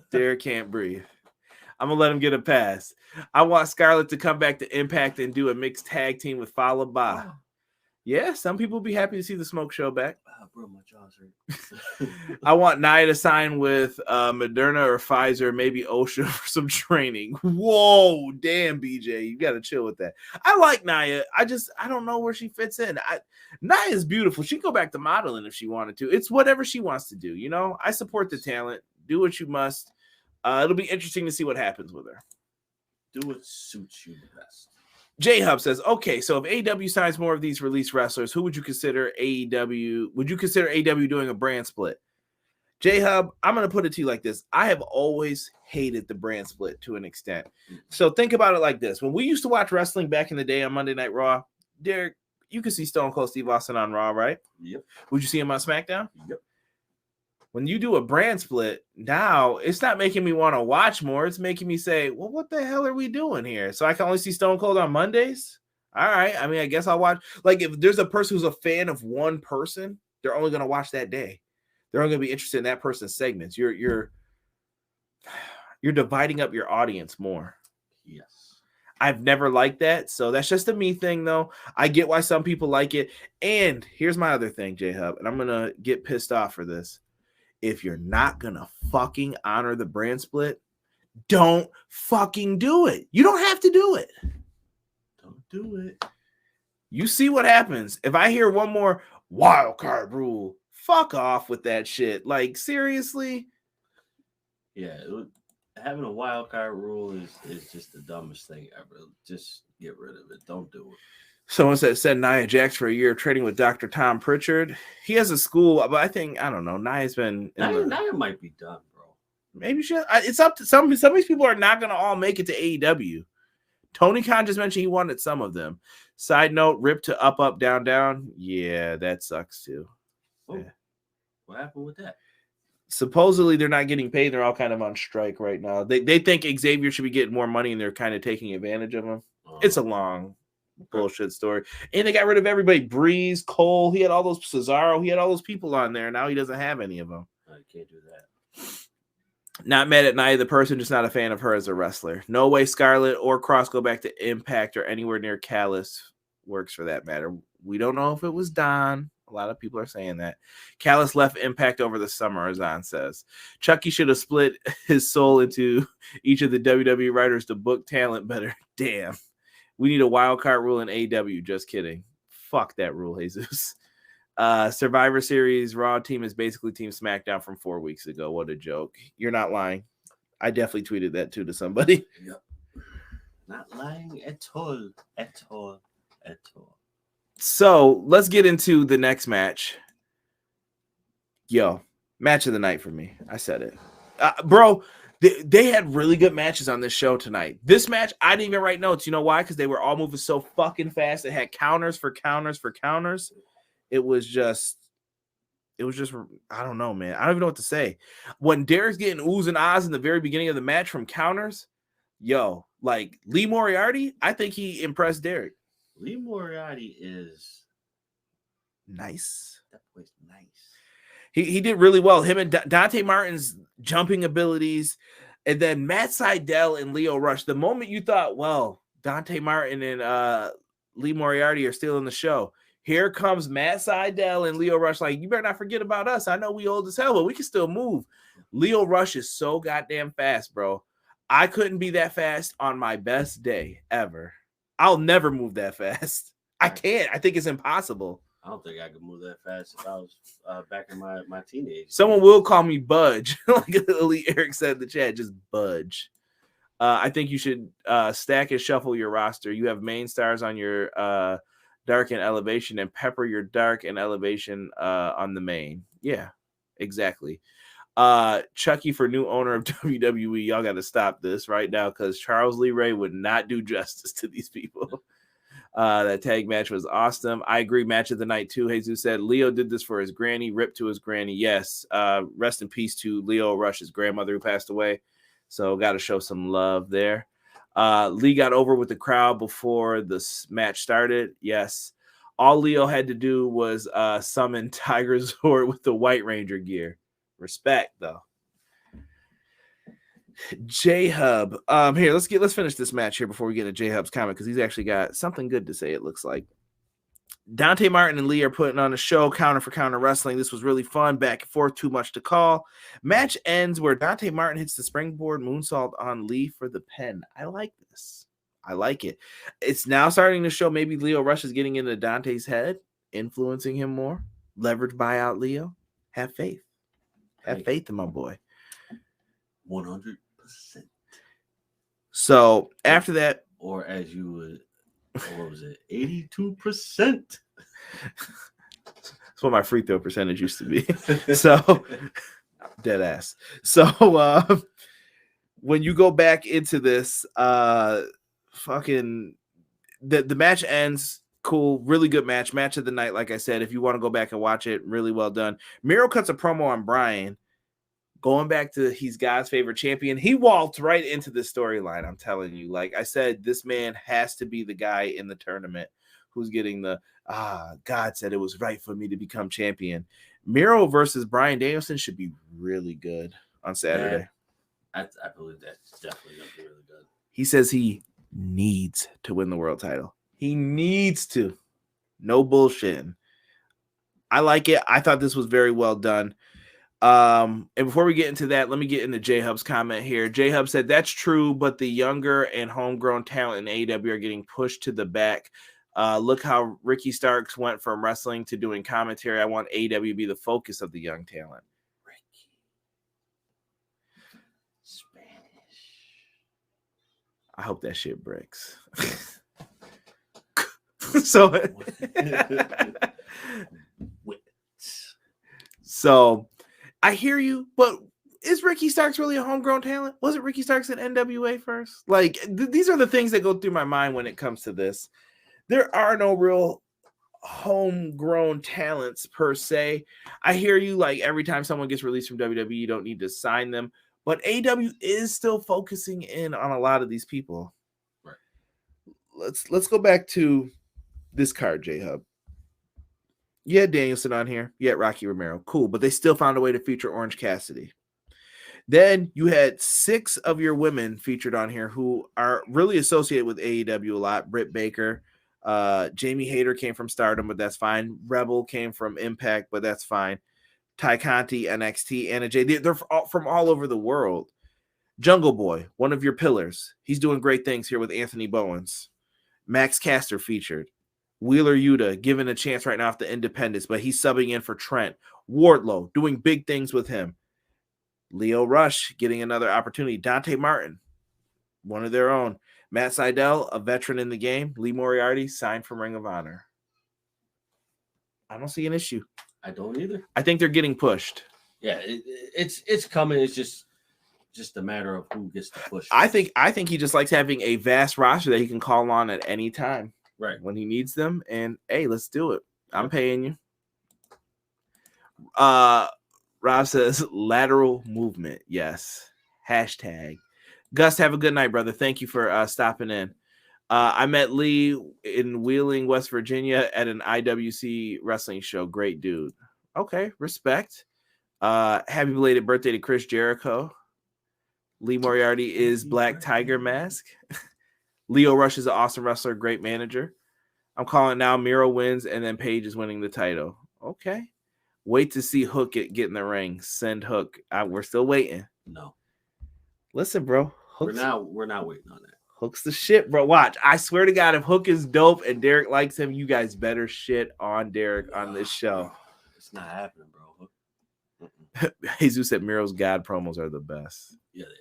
Derek can't breathe. I'm gonna let him get a pass. I want Scarlett to come back to Impact and do a mixed tag team with Fallah Bahh. Oh. Yeah, some people will be happy to see the Smoke Show back. Bro, my jaws hurt. I want Nia to sign with Moderna or Pfizer, maybe OSHA for some training. Whoa, damn, BJ, you got to chill with that. I like Nia. I don't know where she fits in. Nia's beautiful. She can go back to modeling if she wanted to. It's whatever she wants to do. I support the talent. Do what you must. It'll be interesting to see what happens with her. Do what suits you best. J-Hub says, okay, so if AEW signs more of these released wrestlers, who would you consider AEW? Would you consider AEW doing a brand split? J-Hub, I'm going to put it to you like this. I have always hated the brand split to an extent. So think about it like this. When we used to watch wrestling back in the day on Monday Night Raw, Derek, you could see Stone Cold Steve Austin on Raw, right? Yep. Would you see him on SmackDown? Yep. When you do a brand split, now it's not making me want to watch more. It's making me say, well, what the hell are we doing here? So I can only see Stone Cold on Mondays? All right. I mean, I guess I'll watch. Like, if there's a person who's a fan of one person, they're only going to watch that day. They're only going to be interested in that person's segments. You're dividing up your audience more. Yes. I've never liked that. So that's just a me thing, though. I get why some people like it. And here's my other thing, J-Hub, and I'm going to get pissed off for this. If you're not going to fucking honor the brand split, don't fucking do it. You don't have to do it. Don't do it. You see what happens. If I hear one more wild card rule, fuck off with that shit. Like, seriously? Yeah, having a wild card rule is just the dumbest thing ever. Just get rid of it. Don't do it. Someone said Nia Jax for a year training with Dr. Tom Pritchard. He has a school, but I don't know. Nia's been... Nia might be done, bro. Maybe it's up to some of these people are not going to all make it to AEW. Tony Khan just mentioned he wanted some of them. Side note, Rip to up, up, down, down. Yeah, that sucks too. Oh, yeah. What happened with that? Supposedly they're not getting paid. They're all kind of on strike right now. They think Xavier should be getting more money and they're kind of taking advantage of him. It's a long bullshit story. And they got rid of everybody. Breeze, Cole, he had all those Cesaro, he had all those people on there. Now he doesn't have any of them. I can't do that. Not mad at Nia the person, just not a fan of her as a wrestler. No way Scarlett or Cross go back to Impact or anywhere near Callis works for that matter. We don't know if it was Don. A lot of people are saying that. Callis left Impact over the summer, as Zahn says. Chucky should have split his soul into each of the WWE writers to book talent better. Damn. We need a wild card rule in AEW. Just kidding. Fuck that rule, Jesus. Survivor Series Raw team is basically Team SmackDown from 4 weeks ago. What a joke. You're not lying. I definitely tweeted that too to somebody. Yep. Not lying at all. At all. At all. So let's get into the next match. Yo, match of the night for me. I said it. Bro, they had really good matches on this show tonight. This match, I didn't even write notes. You know why? Because they were all moving so fucking fast. They had counters for counters for counters. It was just, I don't know, man. I don't even know what to say. When Derek's getting oohs and ahs in the very beginning of the match from counters, yo, like Lee Moriarty, I think he impressed Derek. Lee Moriarty is nice. That boy's nice. He did really well. Him and Dante Martin's jumping abilities, and then Matt Sydal and Lio Rush. The moment you thought, well, Dante Martin and Lee Moriarty are still in the show, here comes Matt Sydal and Lio Rush. Like, you better not forget about us. I know we old as hell, but we can still move. Lio Rush is so goddamn fast, bro. I couldn't be that fast on my best day ever. I'll never move that fast. I can't. I think it's impossible. I don't think I could move that fast if I was back in my teenage. Someone will call me Budge. Like Elite Eric said in the chat, just Budge. I think you should stack and shuffle your roster. You have main stars on your dark and elevation and pepper your dark and elevation on the main. Yeah, exactly. Chucky for new owner of WWE. Y'all got to stop this right now because Charles Lee Ray would not do justice to these people. That tag match was awesome. I agree. Match of the night too. Jesus said Leo did this for his granny. Rip to his granny. Yes. Rest in peace to Lio Rush's grandmother who passed away. So got to show some love there. Lee got over with the crowd before the match started. Yes. All Leo had to do was summon Tiger Zord with the White Ranger gear. Respect though. J-Hub. Here, let's finish this match here before we get to J-Hub's comment because he's actually got something good to say, it looks like. Dante Martin and Lee are putting on a show, counter for counter wrestling. This was really fun, back and forth, too much to call. Match ends where Dante Martin hits the springboard moonsault on Lee for the pin. I like this. I like it. It's now starting to show maybe Lio Rush is getting into Dante's head, influencing him more. Leverage buyout Leo. Have faith. Have faith in my boy. 100%. So after that, or as you would, what was it? 82%. That's what my free throw percentage used to be. So Dead ass. So when you go back into this, fucking the match ends. Cool, really good match of the night. Like I said, if you want to go back and watch it, really well done. Miro cuts a promo on Bryan, going back to he's God's favorite champion. He walked right into the storyline. I'm telling you, like I said, this man has to be the guy in the tournament who's getting the God said it was right for me to become champion. Miro versus Bryan Danielson should be really good on Saturday. I believe that's definitely going to be really good. He says he needs to win the world title. He needs to. No bullshitting. I like it. I thought this was very well done. And before we get into that, let me get into J-Hub's comment here. J-Hub said, that's true, but the younger and homegrown talent in AEW are getting pushed to the back. Look how Ricky Starks went from wrestling to doing commentary. I want AEW to be the focus of the young talent. Ricky. Spanish. I hope that shit breaks. So I hear you, but is Ricky Starks really a homegrown talent? Wasn't Ricky Starks in NWA first? Like, these are the things that go through my mind when it comes to this. There are no real homegrown talents per se. I hear you, like every time someone gets released from WWE, you don't need to sign them. But AEW is still focusing in on a lot of these people. Right. Let's go back to this card, J-Hub. You had Danielson on here. You had Rocky Romero. Cool. But they still found a way to feature Orange Cassidy. Then you had 6 of your women featured on here who are really associated with AEW a lot. Britt Baker. Jamie Hayter came from Stardom, but that's fine. Rebel came from Impact, but that's fine. Tay Conti, NXT, Anna Jay. They're from all over the world. Jungle Boy, one of your pillars. He's doing great things here with Anthony Bowens. Max Caster featured. Wheeler Yuta given a chance right now off the independents, but he's subbing in for Trent. Wardlow doing big things with him. Lio Rush getting another opportunity. Dante Martin, one of their own. Matt Sydal, a veteran in the game. Lee Moriarty signed from Ring of Honor. I don't see an issue. I don't either. I think they're getting pushed. Yeah, it's coming. It's just a matter of who gets the push. I think he just likes having a vast roster that he can call on at any time. Right. When he needs them. And hey, let's do it. I'm paying you. Rob says lateral movement. Yes. Hashtag. Gus, have a good night, brother. Thank you for stopping in. I met Lee in Wheeling, West Virginia at an IWC wrestling show. Great dude. Okay, respect. Happy belated birthday to Chris Jericho. Lee Moriarty is Black Tiger Mask. Lio Rush is an awesome wrestler, great manager. I'm calling now. Miro wins, and then Paige is winning the title. Okay. Wait to see Hook get in the ring. Send Hook. We're still waiting. No. Listen, bro. We're not waiting on that. Hook's the shit, bro. Watch. I swear to God, if Hook is dope and Derek likes him, you guys better shit on Derek on this show. It's not happening, bro. Jesus said Miro's God promos are the best. Yeah, they are.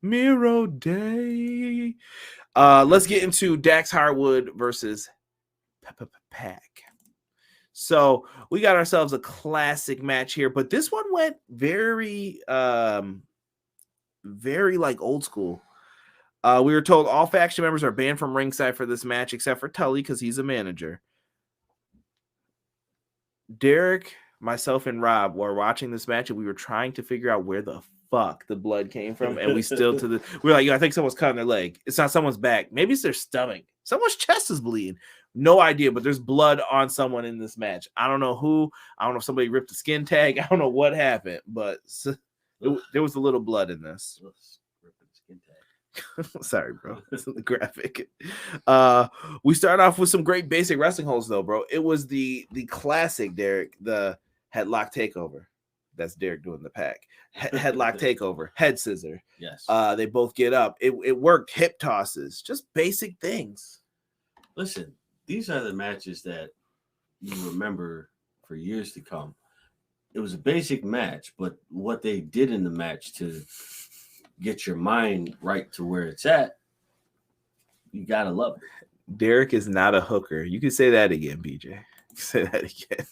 Miro Day. Let's get into Dax Harwood versus Pack. So we got ourselves a classic match here, but this one went very like old school. We were told all faction members are banned from ringside for this match, except for Tully because he's a manager. Derek, myself, and Rob were watching this match, and we were trying to figure out where the fuck the blood came from, and we still we're like, I think someone's cutting their leg. It's not someone's back. Maybe it's their stomach. Someone's chest is bleeding. No idea, but there's blood on someone in this match. I don't know who. I don't know if somebody ripped a skin tag. I don't know what happened, but there was a little blood in this. Sorry, bro. It's in the graphic. We start off with some great basic wrestling holds, though, bro. It was the classic Derek, the headlock takeover. That's Derek doing the Pack. Headlock takeover, head scissor. Yes. They both get up. It worked. Hip tosses, just basic things. Listen, these are the matches that you remember for years to come. It was a basic match, but what they did in the match to get your mind right to where it's at, you gotta love it. Derek is not a hooker. You can say that again, BJ. Say that again.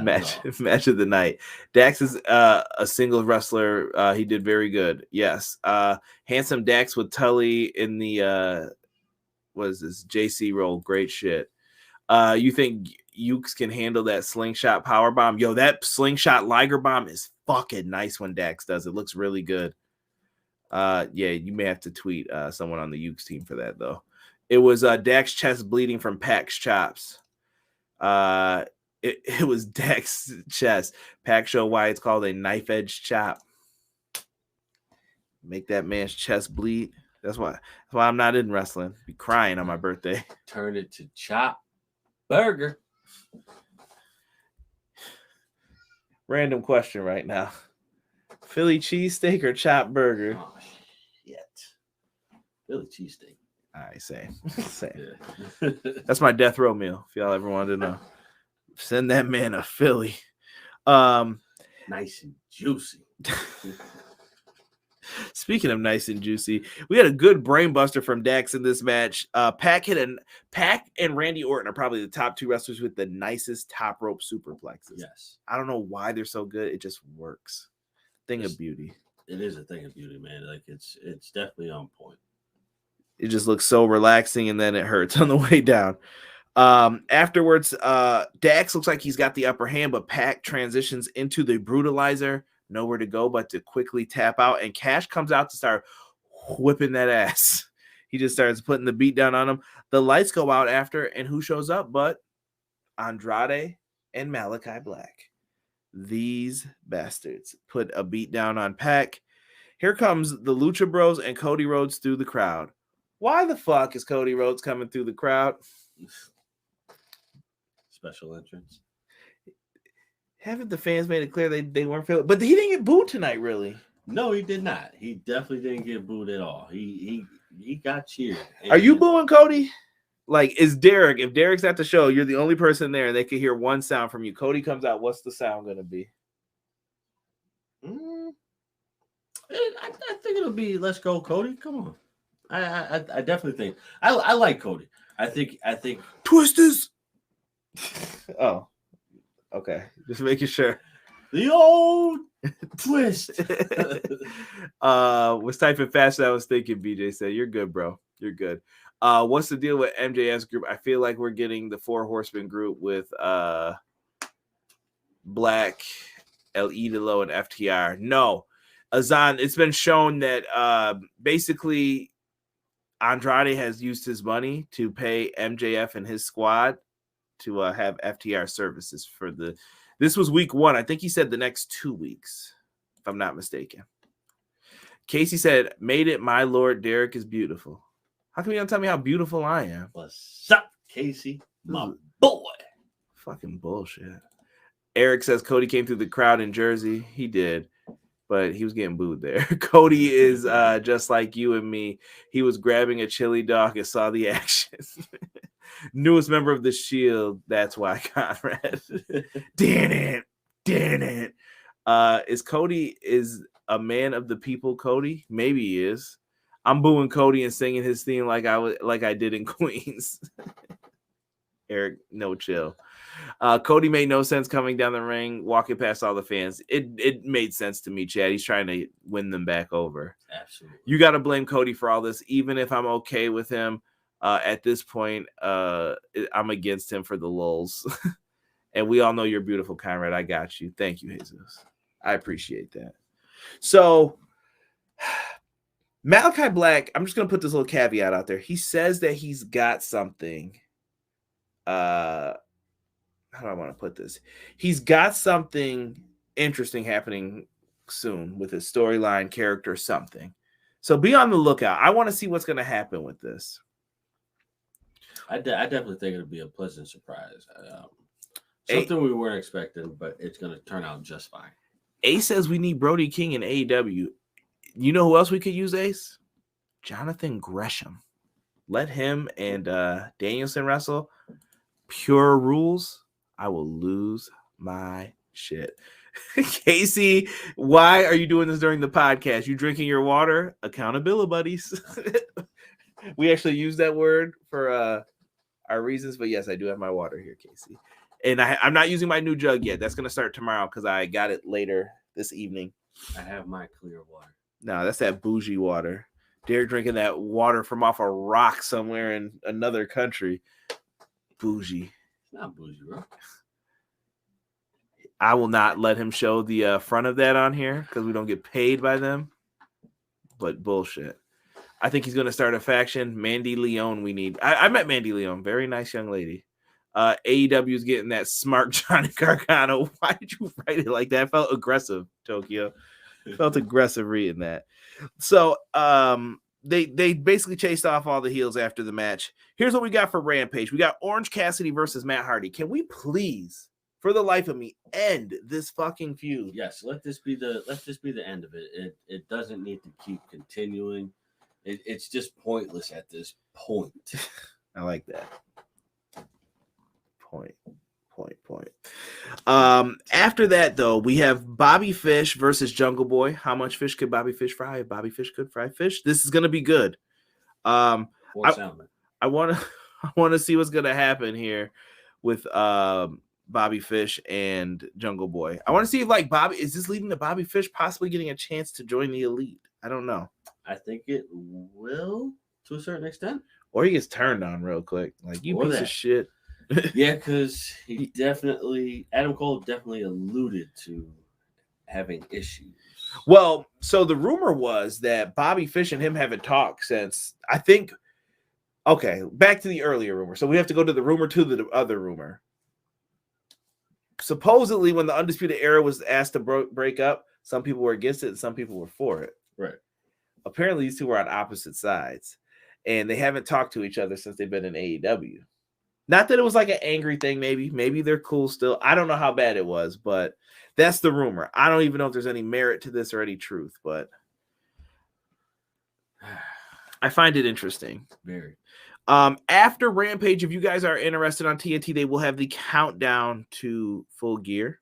Not Match of the night. Dax is a singles wrestler. He did very good. Yes. Handsome Dax with Tully in the what is this? JC role. Great shit. You think Ukes can handle that slingshot power bomb? Yo, that slingshot Liger bomb is fucking nice when Dax does. It looks really good. Yeah, you may have to tweet someone on the Ukes team for that though. It was Dax chest bleeding from Pac's chops. It was Dax chest. Pac show why it's called a knife edge chop. Make that man's chest bleed. That's why I'm not in wrestling. Be crying on my birthday. Turn it to chop burger. Random question right now. Philly cheesesteak or chop burger? Oh shit. Philly cheesesteak. All right, same. Yeah. That's my death row meal. If y'all ever wanted to know, send that man a Philly. Nice and juicy. Speaking of nice and juicy, we had a good brain buster from Dax in this match. Pac and Randy Orton are probably the top two wrestlers with the nicest top rope superplexes. Yes. I don't know why they're so good. It just works. Thing of beauty. It is a thing of beauty, man. Like it's definitely on point. It just looks so relaxing, and then it hurts on the way down. Afterwards, Dax looks like he's got the upper hand, but Pac transitions into the brutalizer. Nowhere to go but to quickly tap out, and Cash comes out to start whipping that ass. He just starts putting the beat down on him. The lights go out after, and who shows up but Andrade and Malachi Black. These bastards put a beat down on Pac. Here comes the Lucha Bros and Cody Rhodes through the crowd. Why the fuck is Cody Rhodes coming through the crowd? Special entrance. Haven't the fans made it clear they weren't feeling? But he didn't get booed tonight, really. No, he did not. He definitely didn't get booed at all. He got cheered. Are you booing Cody? Like, is Derek? If Derek's at the show, you're the only person there, and they can hear one sound from you. Cody comes out. What's the sound going to be? I think it'll be "Let's go, Cody." Come on. I definitely think I like Cody. I think Twisters. Oh. Okay, just making sure. The old twist. Was typing fast. I was thinking. BJ said, "You're good, bro. You're good." What's the deal with MJF's group? I feel like we're getting the Four Horsemen group with Black, El Idolo, and FTR. No, Azan. It's been shown that basically Andrade has used his money to pay MJF and his squad to have FTR services for this was week 1. I think he said the next 2 weeks, if I'm not mistaken. Casey said, "Made it, my lord. Derek is beautiful." How come you don't tell me how beautiful I am? What's up, Casey? My boy. Fucking bullshit. Eric says Cody came through the crowd in Jersey. He did, but he was getting booed there. Cody is just like you and me. He was grabbing a chili dog and saw the action. Newest member of the Shield. That's why, Conrad. Damn it. Is Cody is a man of the people? Cody, maybe he is. I'm booing Cody and singing his theme like I did in Queens. Eric, no chill. Cody made no sense coming down the ring, walking past all the fans. It made sense to me, Chad. He's trying to win them back over. Absolutely. You got to blame Cody for all this, even if I'm okay with him. At this point, I'm against him for the lulz. And we all know you're beautiful, Conrad. I got you. Thank you, Jesus. I appreciate that. So, Malachi Black, I'm just going to put this little caveat out there. He says that he's got something. How do I want to put this? He's got something interesting happening soon with his storyline, character, something. So be on the lookout. I want to see what's going to happen with this. I definitely think it'll be a pleasant surprise. Something we weren't expecting, but it's going to turn out just fine. Ace says we need Brody King in AEW. You know who else we could use, Ace? Jonathan Gresham. Let him and Danielson wrestle. Pure rules. I will lose my shit. Casey, why are you doing this during the podcast? You drinking your water? Accountability buddies. We actually use that word for our reasons, but yes, I do have my water here, Casey. And I'm not using my new jug yet. That's gonna start tomorrow because I got it later this evening. I have my clear water. No, that's that bougie water. Derek drinking that water from off a rock somewhere in another country. Bougie. It's not bougie, bro. I will not let him show the front of that on here because we don't get paid by them. But bullshit. I think he's going to start a faction. Mandy Leon we need. I met Mandy Leon. Very nice young lady. AEW is getting that smart Johnny Gargano. Why did you write it like that? It felt aggressive, Tokyo. Felt aggressive reading that. So they basically chased off all the heels after the match. Here's what we got for Rampage. We got Orange Cassidy versus Matt Hardy. Can we please, for the life of me, end this fucking feud? Yes, let this be the end of it. It doesn't need to keep continuing. It's just pointless at this point. I like that. Point. After that, though, we have Bobby Fish versus Jungle Boy. How much fish could Bobby Fish fry? If Bobby Fish could fry fish, this is gonna be good. I want to see what's gonna happen here with Bobby Fish and Jungle Boy. I want to see if is this leading to Bobby Fish possibly getting a chance to join the Elite? I don't know. I think it will to a certain extent. Or he gets turned on real quick. Like, you piece of shit. Yeah, because Adam Cole definitely alluded to having issues. Well, so the rumor was that Bobby Fish and him haven't talked since, I think, okay, back to the earlier rumor. So we have to go to the rumor to the other rumor. Supposedly, when the Undisputed Era was asked to break up, some people were against it and some people were for it. Right. Apparently, these two were on opposite sides, and they haven't talked to each other since they've been in AEW. Not that it was like an angry thing, maybe they're cool still. I don't know how bad it was, but that's the rumor. I don't even know if there's any merit to this or any truth, but I find it interesting. Very. After Rampage, if you guys are interested on TNT, they will have the countdown to Full Gear.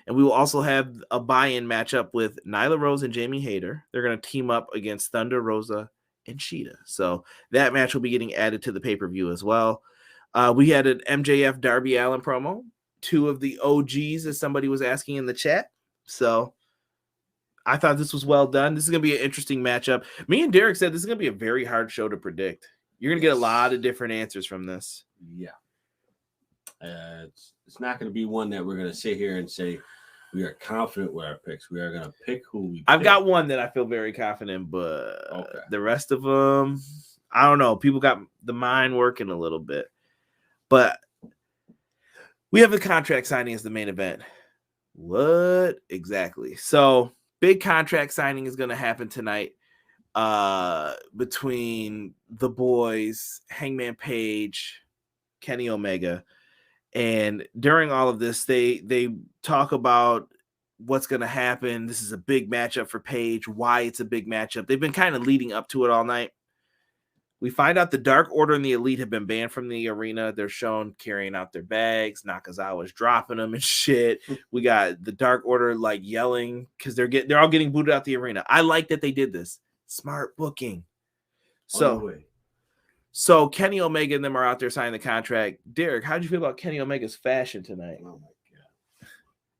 And we will also have a buy-in matchup with Nyla Rose and Jamie Hayter. They're going to team up against Thunder Rosa and Cheetah. So that match will be getting added to the pay-per-view as well. We had an MJF Darby Allin promo, 2 of the OGs, as somebody was asking in the chat. So I thought this was well done. This is going to be an interesting matchup. Me and Derek said this is going to be a very hard show to predict. You're going to get a lot of different answers from this. Yeah. It's not going to be one that we're going to sit here and say we are confident with our picks. We are going to pick who we pick. I've got one that I feel very confident, but the rest of them, I don't know. People got the mind working a little bit. But we have the contract signing as the main event. What exactly? So big contract signing is going to happen tonight between the boys, Hangman Page, Kenny Omega. And during all of this, they talk about what's going to happen. This is a big matchup for Page, why it's a big matchup. They've been kind of leading up to it all night. We find out the Dark Order and the Elite have been banned from the arena. They're shown carrying out their bags. Nakazawa's dropping them and shit. We got the Dark Order like yelling because they're all getting booted out the arena. I like that they did this. Smart booking. So Kenny Omega and them are out there signing the contract. Derek, how'd you feel about Kenny Omega's fashion tonight? Oh my god.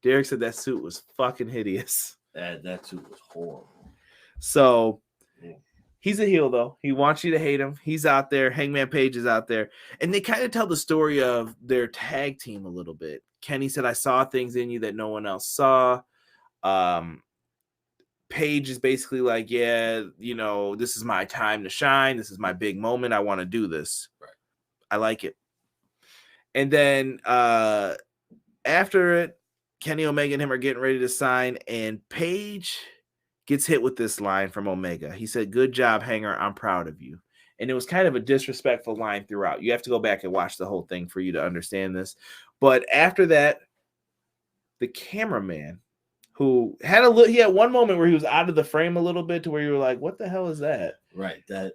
Derek said that suit was fucking hideous. That suit was horrible. So he's a heel, though. He wants you to hate him. He's out there. Hangman Page is out there. And they kind of tell the story of their tag team a little bit. Kenny said, I saw things in you that no one else saw. Page is basically like, yeah, you know, this is my time to shine. This is my big moment. I want to do this. Right. I like it. And then after it, Kenny Omega and him are getting ready to sign. And Page gets hit with this line from Omega. He said, good job, Hanger. I'm proud of you. And it was kind of a disrespectful line throughout. You have to go back and watch the whole thing for you to understand this. But after that, the cameraman, who had he had one moment where he was out of the frame a little bit to where you were like, what the hell is that? Right. That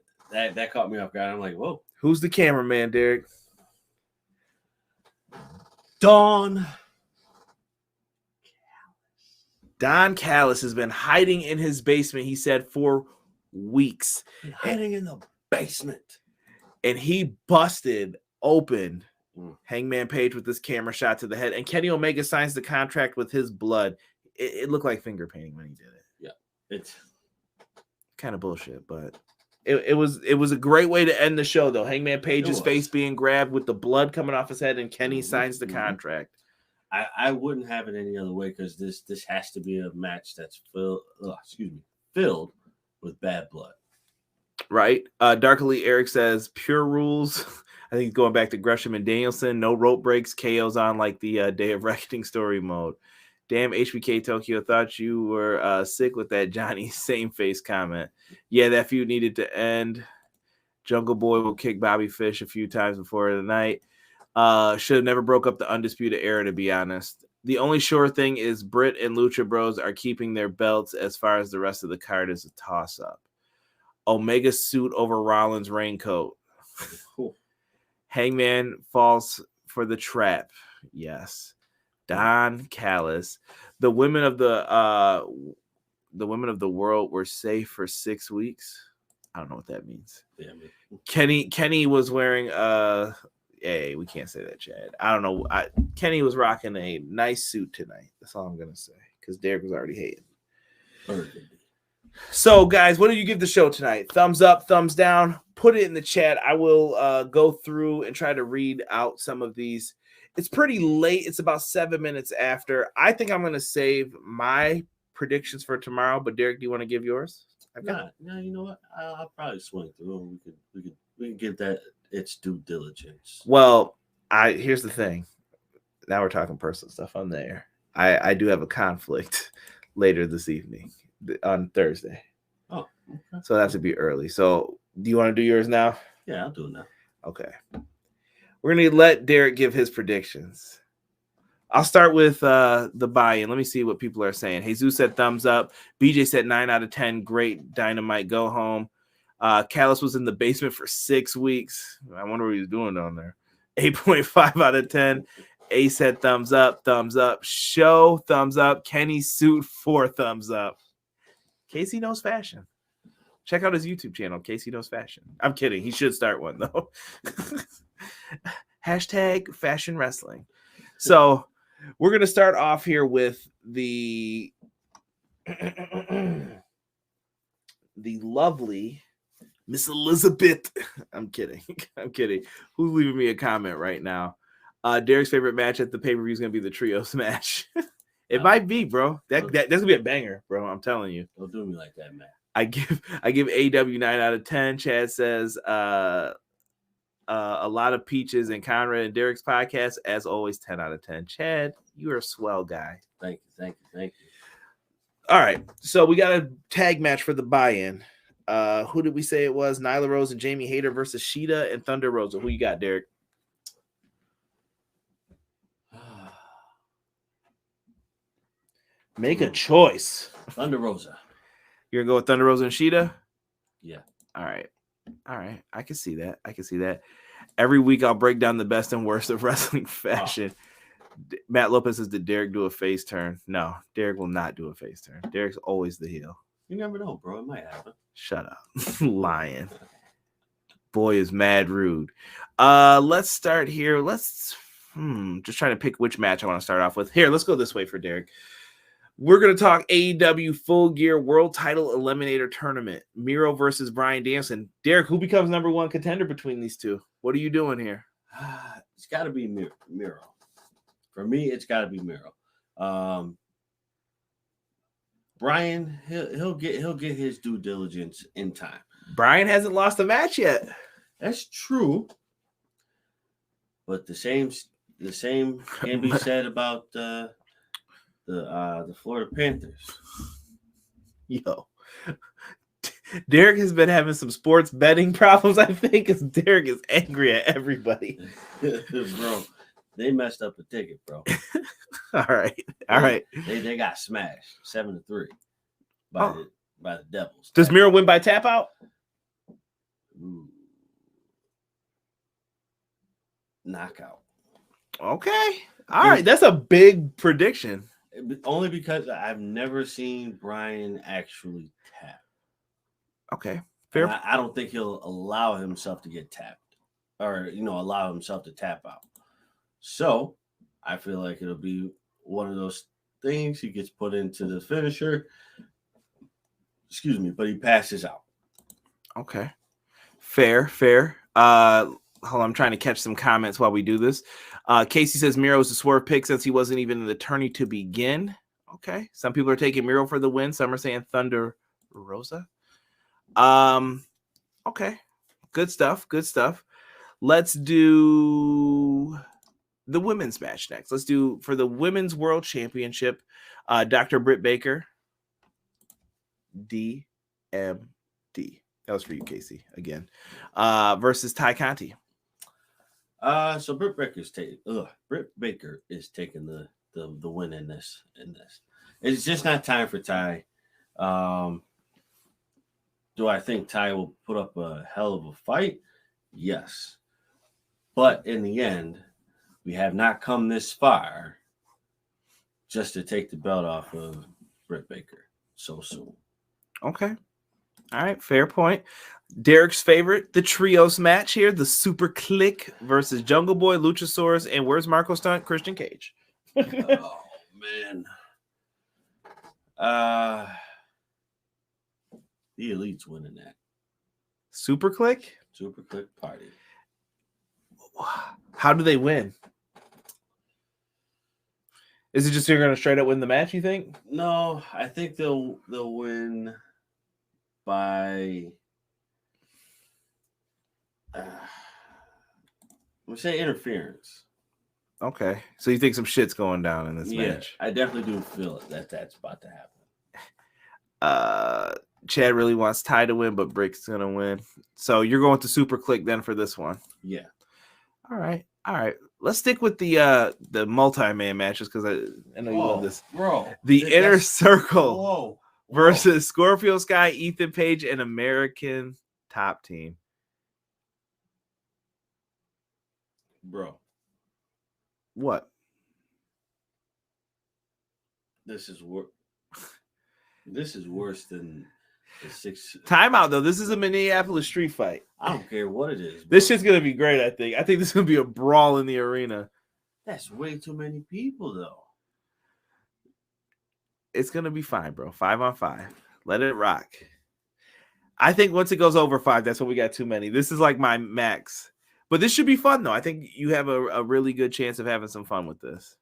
caught me off guard. I'm like, whoa. Who's the cameraman, Derek? Don Callis has been hiding in his basement, he said, for weeks. Hiding in the basement. And he busted open Hangman Page with this camera shot to the head, and Kenny Omega signs the contract with his blood. It looked like finger painting when he did it. Yeah, it's kind of bullshit, but it was a great way to end the show, though. Hangman Page's face being grabbed with the blood coming off his head, and Kenny signs the contract. I wouldn't have it any other way because this has to be a match that's filled with bad blood. Right. Darkly Eric says pure rules. I think going back to Gresham and Danielson, no rope breaks, KOs on like the Day of Reckoning story mode. Damn, HBK Tokyo, thought you were sick with that Johnny same face comment. Yeah, that feud needed to end. Jungle Boy will kick Bobby Fish a few times before the night. Should have never broke up the Undisputed Era, to be honest. The only sure thing is Britt and Lucha Bros are keeping their belts. As far as the rest of the card is a toss-up. Omega suit over Rollins raincoat. Hangman falls for the trap. Yes. Don Callis. The women of the world were safe for 6 weeks. I don't know what that means. Yeah, Kenny was wearing hey, we can't say that, Chad. I don't know. Kenny was rocking a nice suit tonight. That's all I'm gonna say. Because Derek was already hating. So, guys, what do you give the show tonight? Thumbs up, thumbs down. Put it in the chat. I will go through and try to read out some of these. It's pretty late. It's about 7 minutes after. I think I'm going to save my predictions for tomorrow. But Derek, do you want to give yours? No, you know what? I'll probably swing through. We can give that its due diligence. Well, here's the thing. Now we're talking personal stuff on there. I do have a conflict later this evening on Thursday. Oh, okay. So that should be early. So do you want to do yours now? Yeah, I'll do it now. Okay. We're going to let Derek give his predictions. I'll start with the buy-in. Let me see what people are saying. Jesus said thumbs up. BJ said 9 out of 10. Great Dynamite. Go home. Callis was in the basement for 6 weeks. I wonder what he was doing down there. 8.5 out of 10. A said thumbs up. Thumbs up. Show thumbs up. Kenny suit 4 thumbs up. Casey knows fashion. Check out his YouTube channel. Casey knows fashion. I'm kidding. He should start one though. Hashtag fashion wrestling. So we're going to start off here with the lovely Miss Elizabeth. I'm kidding. Who's leaving me a comment right now? Derek's favorite match at the pay-per-view is going to be the trios match. It might be, bro. That's going to be a banger, bro. I'm telling you. Don't do me like that, man. I give AEW 9 out of 10. Chad says a lot of peaches in Conrad and Derek's podcast. As always, 10 out of 10. Chad, you're a swell guy. Thank you. All right. So we got a tag match for the buy-in. Who did we say it was? Nyla Rose and Jamie Hayter versus Sheeta and Thunder Rosa. Who you got, Derek? Make a choice. Thunder Rosa. You're going to go with Thunder Rosa and Sheeta? Yeah. All right. I can see that. Every week I'll break down the best and worst of wrestling fashion. Oh. Matt Lopez says, did Derek do a face turn? No, Derek will not do a face turn. Derek's always the heel. You never know, bro. It might happen. Shut up. Lying. Boy is mad rude. Let's start here. Let's just trying to pick which match I want to start off with. Here, let's go this way for Derek. We're going to talk AEW Full Gear World Title Eliminator Tournament. Miro versus Bryan Danielson. Derek, who becomes number one contender between these two? What are you doing here? It's got to be Miro. For me, it's got to be Miro. Bryan, he'll get his due diligence in time. Bryan hasn't lost a match yet. That's true. But the same can be said about the Florida Panthers. Yo, Derek has been having some sports betting problems, I think, because Derek is angry at everybody. Bro, they messed up a ticket, bro. All right. They got smashed 7-3 by the Devils. Does Miro win by tap out? Ooh. Knockout. Okay. All right. That's a big prediction. Only because I've never seen Bryan actually tap. Okay. Fair. I don't think he'll allow himself to get tapped or, allow himself to tap out. So I feel like it'll be one of those things. He gets put into the finisher. Excuse me, but he passes out. Okay. Fair. Hold on, I'm trying to catch some comments while we do this. Casey says Miro is a swerve pick since he wasn't even in the tourney to begin. Okay. Some people are taking Miro for the win. Some are saying Thunder Rosa. Okay. Good stuff. Let's do the women's match next. Let's do for the Women's World Championship, Dr. Britt Baker, DMD. That was for you, Casey, again, versus Tay Conti. So Britt Baker is taking the win in this. It's just not time for Tay. Do I think Tay will put up a hell of a fight? Yes. But in the end, we have not come this far just to take the belt off of Britt Baker so soon. Okay. All right. Fair point. Derek's favorite, the trios match here, the Super Click versus Jungle Boy, Luchasaurus, and where's Marco Stunt? Christian Cage. Oh, man. The Elite's winning that. Super Click? Super Click party. How do they win? Is it just you're going to straight up win the match, you think? No, I think they'll win by we say interference. Okay. So you think some shit's going down in this match? I definitely do feel it that's about to happen. Chad really wants Ty to win, but Brick's going to win. So you're going to Super Click then for this one? Yeah. All right. Let's stick with the multi-man matches because I know you love this. Bro. The Inner Circle versus Scorpio Sky, Ethan Page, and American Top Team. Bro. What? This is worse than the 6. Timeout though. This is a Minneapolis street fight. I don't care what it is. Bro. This shit's gonna be great. I think this is gonna be a brawl in the arena. That's way too many people though. It's gonna be fine, bro. 5-on-5. Let it rock. I think once it goes over 5, that's when we got too many. This is like my max. But this should be fun though. I think you have a really good chance of having some fun with this.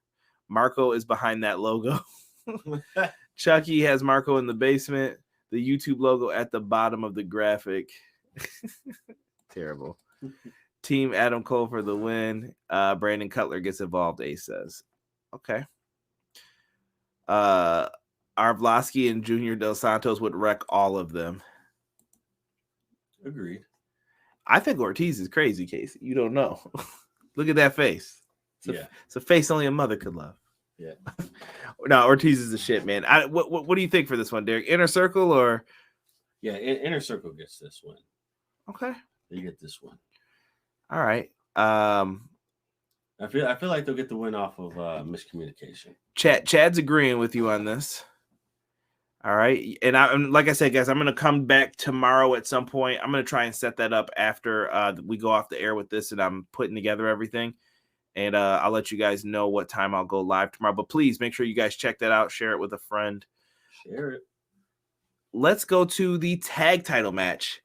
Marco is behind that logo. Chucky has Marco in the basement. The YouTube logo at the bottom of the graphic. Terrible. Team Adam Cole for the win. Brandon Cutler gets involved, Ace says. Okay. Arvlosky and Junior Dos Santos would wreck all of them. Agreed. I think Ortiz is crazy, Casey. You don't know. Look at that face. It's a face only a mother could love. Yeah. No, Ortiz is the shit, man. What do you think for this one, Derek? Inner Circle or? Yeah, Inner Circle gets this one. Okay. They get this one. All right. I feel like they'll get the win off of miscommunication. Chad's agreeing with you on this. All right. And like I said, guys, I'm going to come back tomorrow at some point. I'm going to try and set that up after we go off the air with this and I'm putting together everything. And I'll let you guys know what time I'll go live tomorrow. But please make sure you guys check that out. Share it with a friend. Share it. Let's go to the tag title match.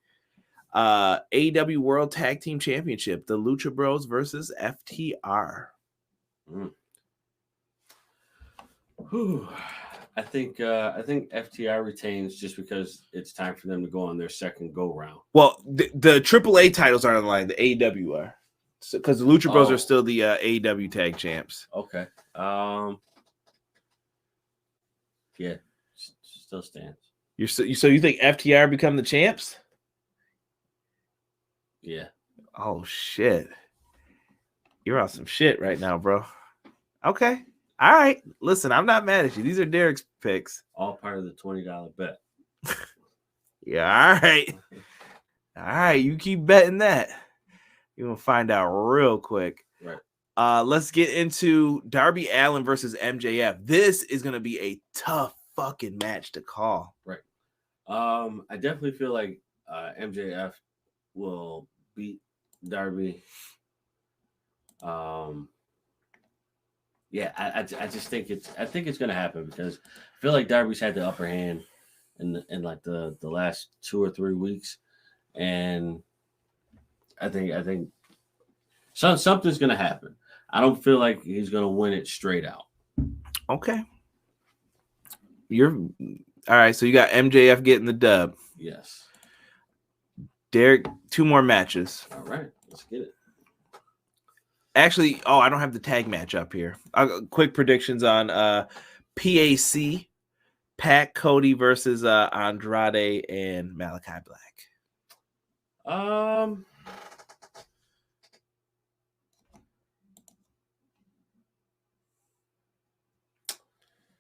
AEW World Tag Team Championship. The Lucha Bros versus FTR. I think FTR retains just because it's time for them to go on their second go round. Well, the AAA titles are on the line. The AEW are. Because the Lucha Bros are still the AEW tag champs. Okay. Yeah, still stands. So you think FTR become the champs? Yeah. Oh shit. You're on some shit right now, bro. Okay. All right. Listen, I'm not mad at you. These are Derek's picks. All part of the $20 bet. Yeah. All right. All right. You keep betting that. You're going to find out real quick. Right. Let's get into Darby Allin versus MJF. This is going to be a tough fucking match to call. Right. I definitely feel like MJF will beat Darby. Yeah, I just think it's going to happen because I feel like Darby's had the upper hand in like the last 2 or 3 weeks, and I think something's going to happen. I don't feel like he's going to win it straight out. Okay. You're all right. So you got MJF getting the dub. Yes. Derek, 2 more matches. All right, let's get it. Actually, I don't have the tag match up here. Quick predictions on PAC, Pat Cody versus Andrade and Malachi Black.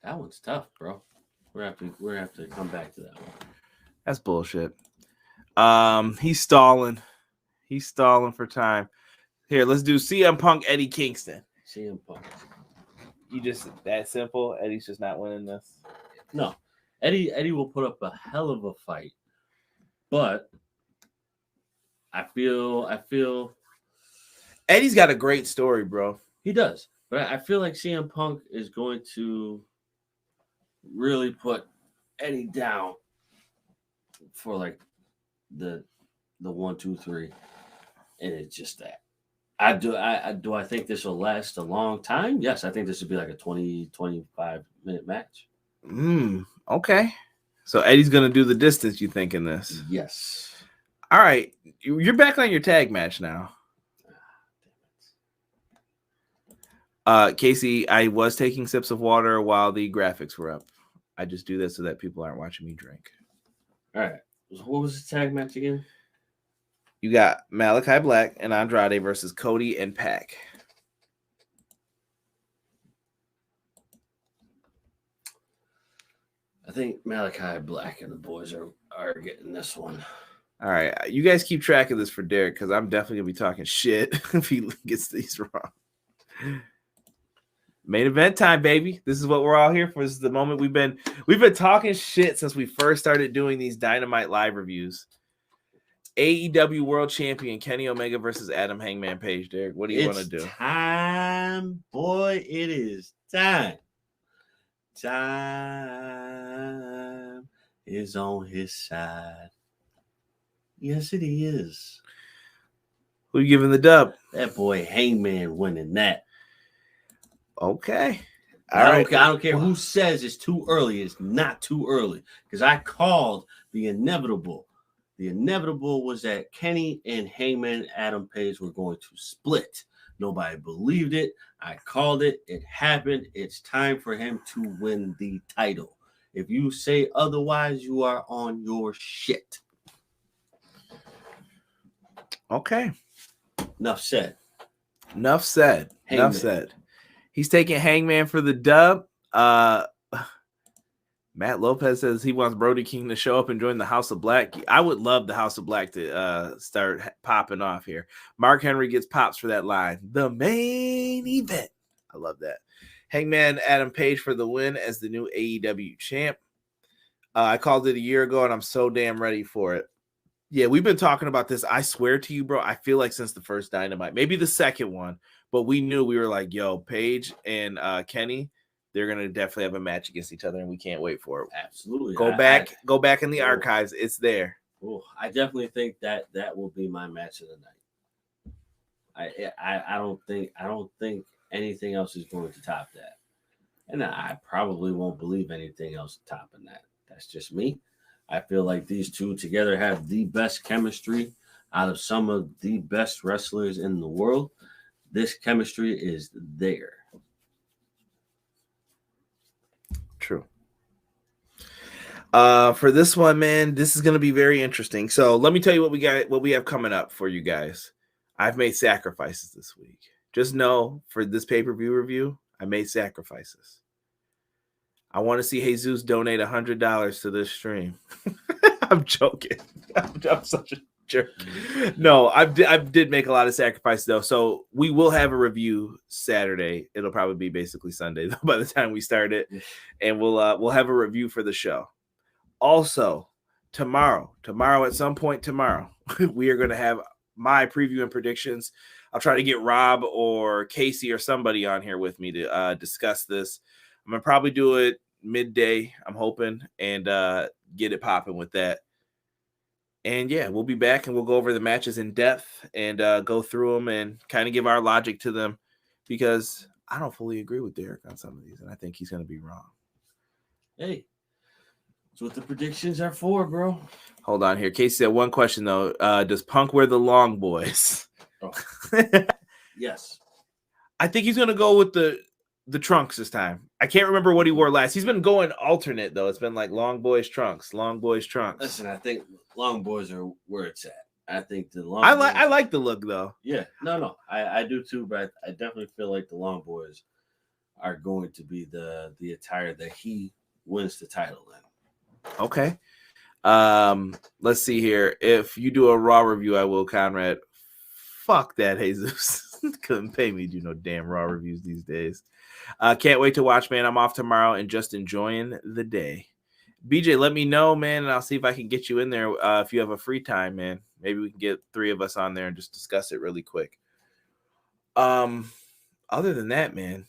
That one's tough, bro. We're gonna have to come back to that one. That's bullshit. He's stalling. He's stalling for time. Here, let's do CM Punk, Eddie Kingston. CM Punk. You just that simple. Eddie's just not winning this. No, Eddie will put up a hell of a fight, but I feel Eddie's got a great story, bro. He does, but I feel like CM Punk is going to really put Eddie down for like the 1, 2, 3, and it's just that. I think this will last a long time? Yes, I think this would be like a 20-25 minute match. Okay. So Eddie's gonna do the distance, you think, in this? Yes. All right. You're back on your tag match now. Casey, I was taking sips of water while the graphics were up. I just do this so that people aren't watching me drink. All right. What was the tag match again? You got Malachi Black and Andrade versus Cody and Pac. I think Malachi Black and the boys are getting this one. All right. You guys keep track of this for Derek because I'm definitely going to be talking shit if he gets these wrong. Main event time, baby. This is what we're all here for. This is the moment we've been talking shit since we first started doing these Dynamite live reviews. AEW World Champion Kenny Omega versus Adam Hangman Page. Derek, what do you want to do? Time, boy, it is time. Time is on his side. Yes, it is. Who you giving the dub? That boy Hangman winning that. Okay. I don't care who says it's too early. It's not too early because I called the inevitable. The inevitable was that Kenny and Hangman Adam Page were going to split. Nobody believed it. I called it. It happened. It's time for him to win the title. If you say otherwise, you are on your shit. Okay. Enough said. Enough said. Hangman. Enough said. He's taking Hangman for the dub. Matt Lopez says he wants Brody King to show up and join the House of Black. I would love the House of Black to start popping off here. Mark Henry gets pops for that line. The main event. I love that. Hangman Adam Page for the win as the new AEW champ. I called it a year ago, and I'm so damn ready for it. Yeah, we've been talking about this. I swear to you, bro, I feel like since the first Dynamite, maybe the second one, but we knew we were like, yo, Page and Kenny, they're going to definitely have a match against each other, and we can't wait for it. Absolutely. Go back in the archives. It's there. I definitely think that will be my match of the night. I don't think anything else is going to top that. And I probably won't believe anything else topping that. That's just me. I feel like these two together have the best chemistry out of some of the best wrestlers in the world. This chemistry is there. True. For this one, man, this is going to be very interesting. So let me tell you what we have coming up for you guys. I've made sacrifices this week. Just know for this pay-per-view review, I made sacrifices. I want to see Jesus donate $100 to this stream. I'm joking. I'm such a jerk. No, I did make a lot of sacrifices though. So we will have a review Saturday. It'll probably be basically Sunday by the time we start it, and we'll have a review for the show. Also, tomorrow at some point tomorrow, we are going to have my preview and predictions I'll try to get Rob or Casey or somebody on here with me to discuss this. I'm gonna probably do it midday, I'm hoping, and get it popping with that. And yeah, we'll be back and we'll go over the matches in depth and go through them and kind of give our logic to them, because I don't fully agree with Derek on some of these, and I think he's going to be wrong. Hey, that's what the predictions are for, bro. Hold on here. Casey said one question, though. Does Punk wear the long boys? Oh. Yes. I think he's going to go with the trunks this time. I can't remember what he wore last. He's been going alternate, though. It's been like long boys trunks, long boys trunks. Listen, I think long boys are where it's at. I think the long I like the look, though. Yeah. No. I do too, but I definitely feel like the long boys are going to be the attire that he wins the title in. Okay. Let's see here. If you do a Raw review, I will, Conrad. Fuck that, Jesus. Couldn't pay me to do no damn Raw reviews these days. Can't wait to watch, man. I'm off tomorrow and just enjoying the day. BJ, let me know, man, and I'll see if I can get you in there if you have a free time, man. Maybe we can get 3 of us on there and just discuss it really quick. Other than that, man,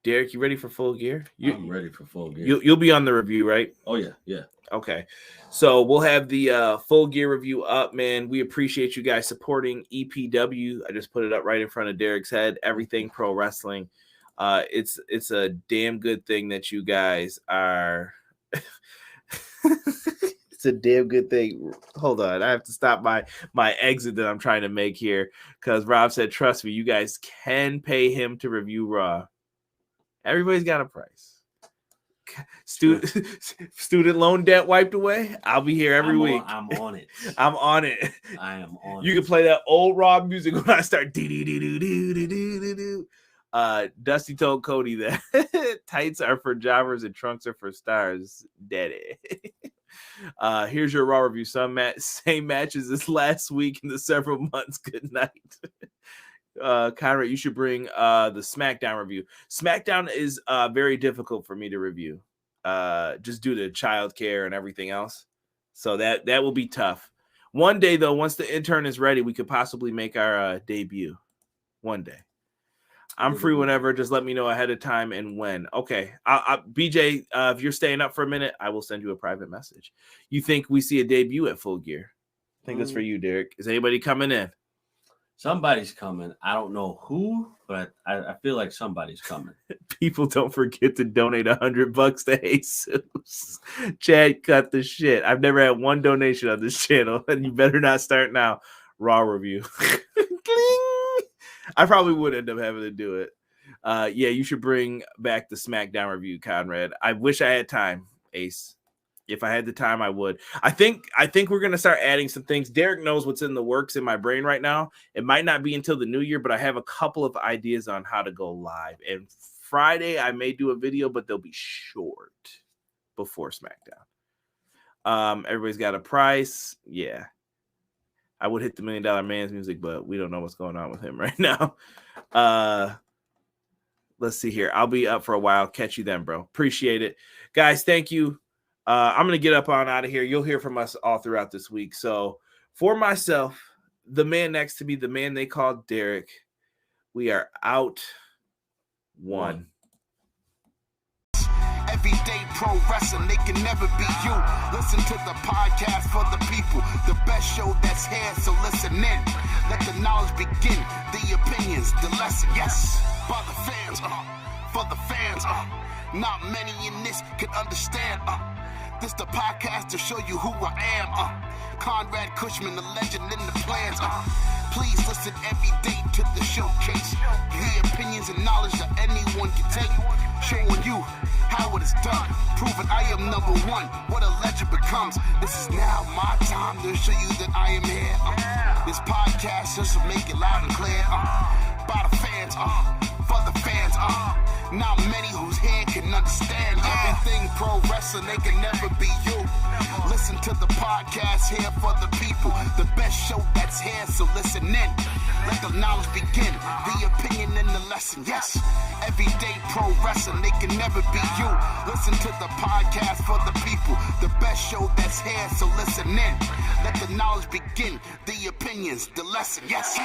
Derek, you ready for Full Gear? I'm ready for Full Gear. You'll be on the review, right? Oh, yeah. Okay. So we'll have the Full Gear review up, man. We appreciate you guys supporting EPW. I just put it up right in front of Derek's head. Everything Pro Wrestling. It's a damn good thing that you guys are... It's a damn good thing. Hold on. I have to stop my exit that I'm trying to make here, because Rob said, trust me, you guys can pay him to review Raw. Everybody's got a price. Student loan debt wiped away. I'll be here every week. I'm on it. I'm on it. I am on You it. can play that old Rob music when I start Dusty told Cody that tights are for jobbers and trunks are for stars. Daddy. Here's your Raw review. Same matches as last week in the several months. Good night. Conrad, you should bring the SmackDown review. SmackDown is very difficult for me to review, just due to childcare and everything else. So that will be tough. One day, though, once the intern is ready, we could possibly make our debut. One day. I'm free whenever. Just let me know ahead of time and when. Okay. BJ, if you're staying up for a minute, I will send you a private message. You think we see a debut at Full Gear? I think that's for you, Derek. Is anybody coming in? Somebody's coming. I don't know who, but I feel like somebody's coming. People, don't forget to donate $100 to Jesus. Chad, cut the shit. I've never had one donation on this channel, and you better not start now. Raw review. I probably would end up having to do it. Yeah, you should bring back the SmackDown review, Conrad. I wish I had time, Ace. If I had the time, I would. I think we're going to start adding some things. Derek knows what's in the works in my brain right now. It might not be until the new year, but I have a couple of ideas on how to go live. And Friday, I may do a video, but they'll be short before SmackDown. Everybody's got a price. Yeah. I would hit the $1 Million Man's music, but we don't know what's going on with him right now. Let's see here. I'll be up for a while. Catch you then, bro. Appreciate it. Guys, thank you. I'm going to get up on out of here. You'll hear from us all throughout this week. So for myself, the man next to me, the man they call Derek, we are out. One. Everyday pro wrestling, they can never be you. Listen to the podcast for the people, the best show that's here, so listen in. Let the knowledge begin, the opinions, the lesson, yes. By the fans, for the fans, not many in this can understand, this the podcast to show you who I am, Conrad Cushman, the legend in the plans, please listen every day to the showcase, the opinions and knowledge that anyone can take, showing you how it is done, proving I am number one, what a legend becomes. This is now my time to show you that I am here. This podcast just to make it loud and clear. By the fans, for the fans, not many whose head can understand everything pro wrestling, they can never be you. Listen to the podcast here for the people, the best show that's here, so listen in. Let the knowledge begin, the opinion and the lesson, yes. Everyday pro wrestling, they can never be you. Listen to the podcast for the people, the best show that's here, so listen in. Let the knowledge begin, the opinions, the lesson, yes.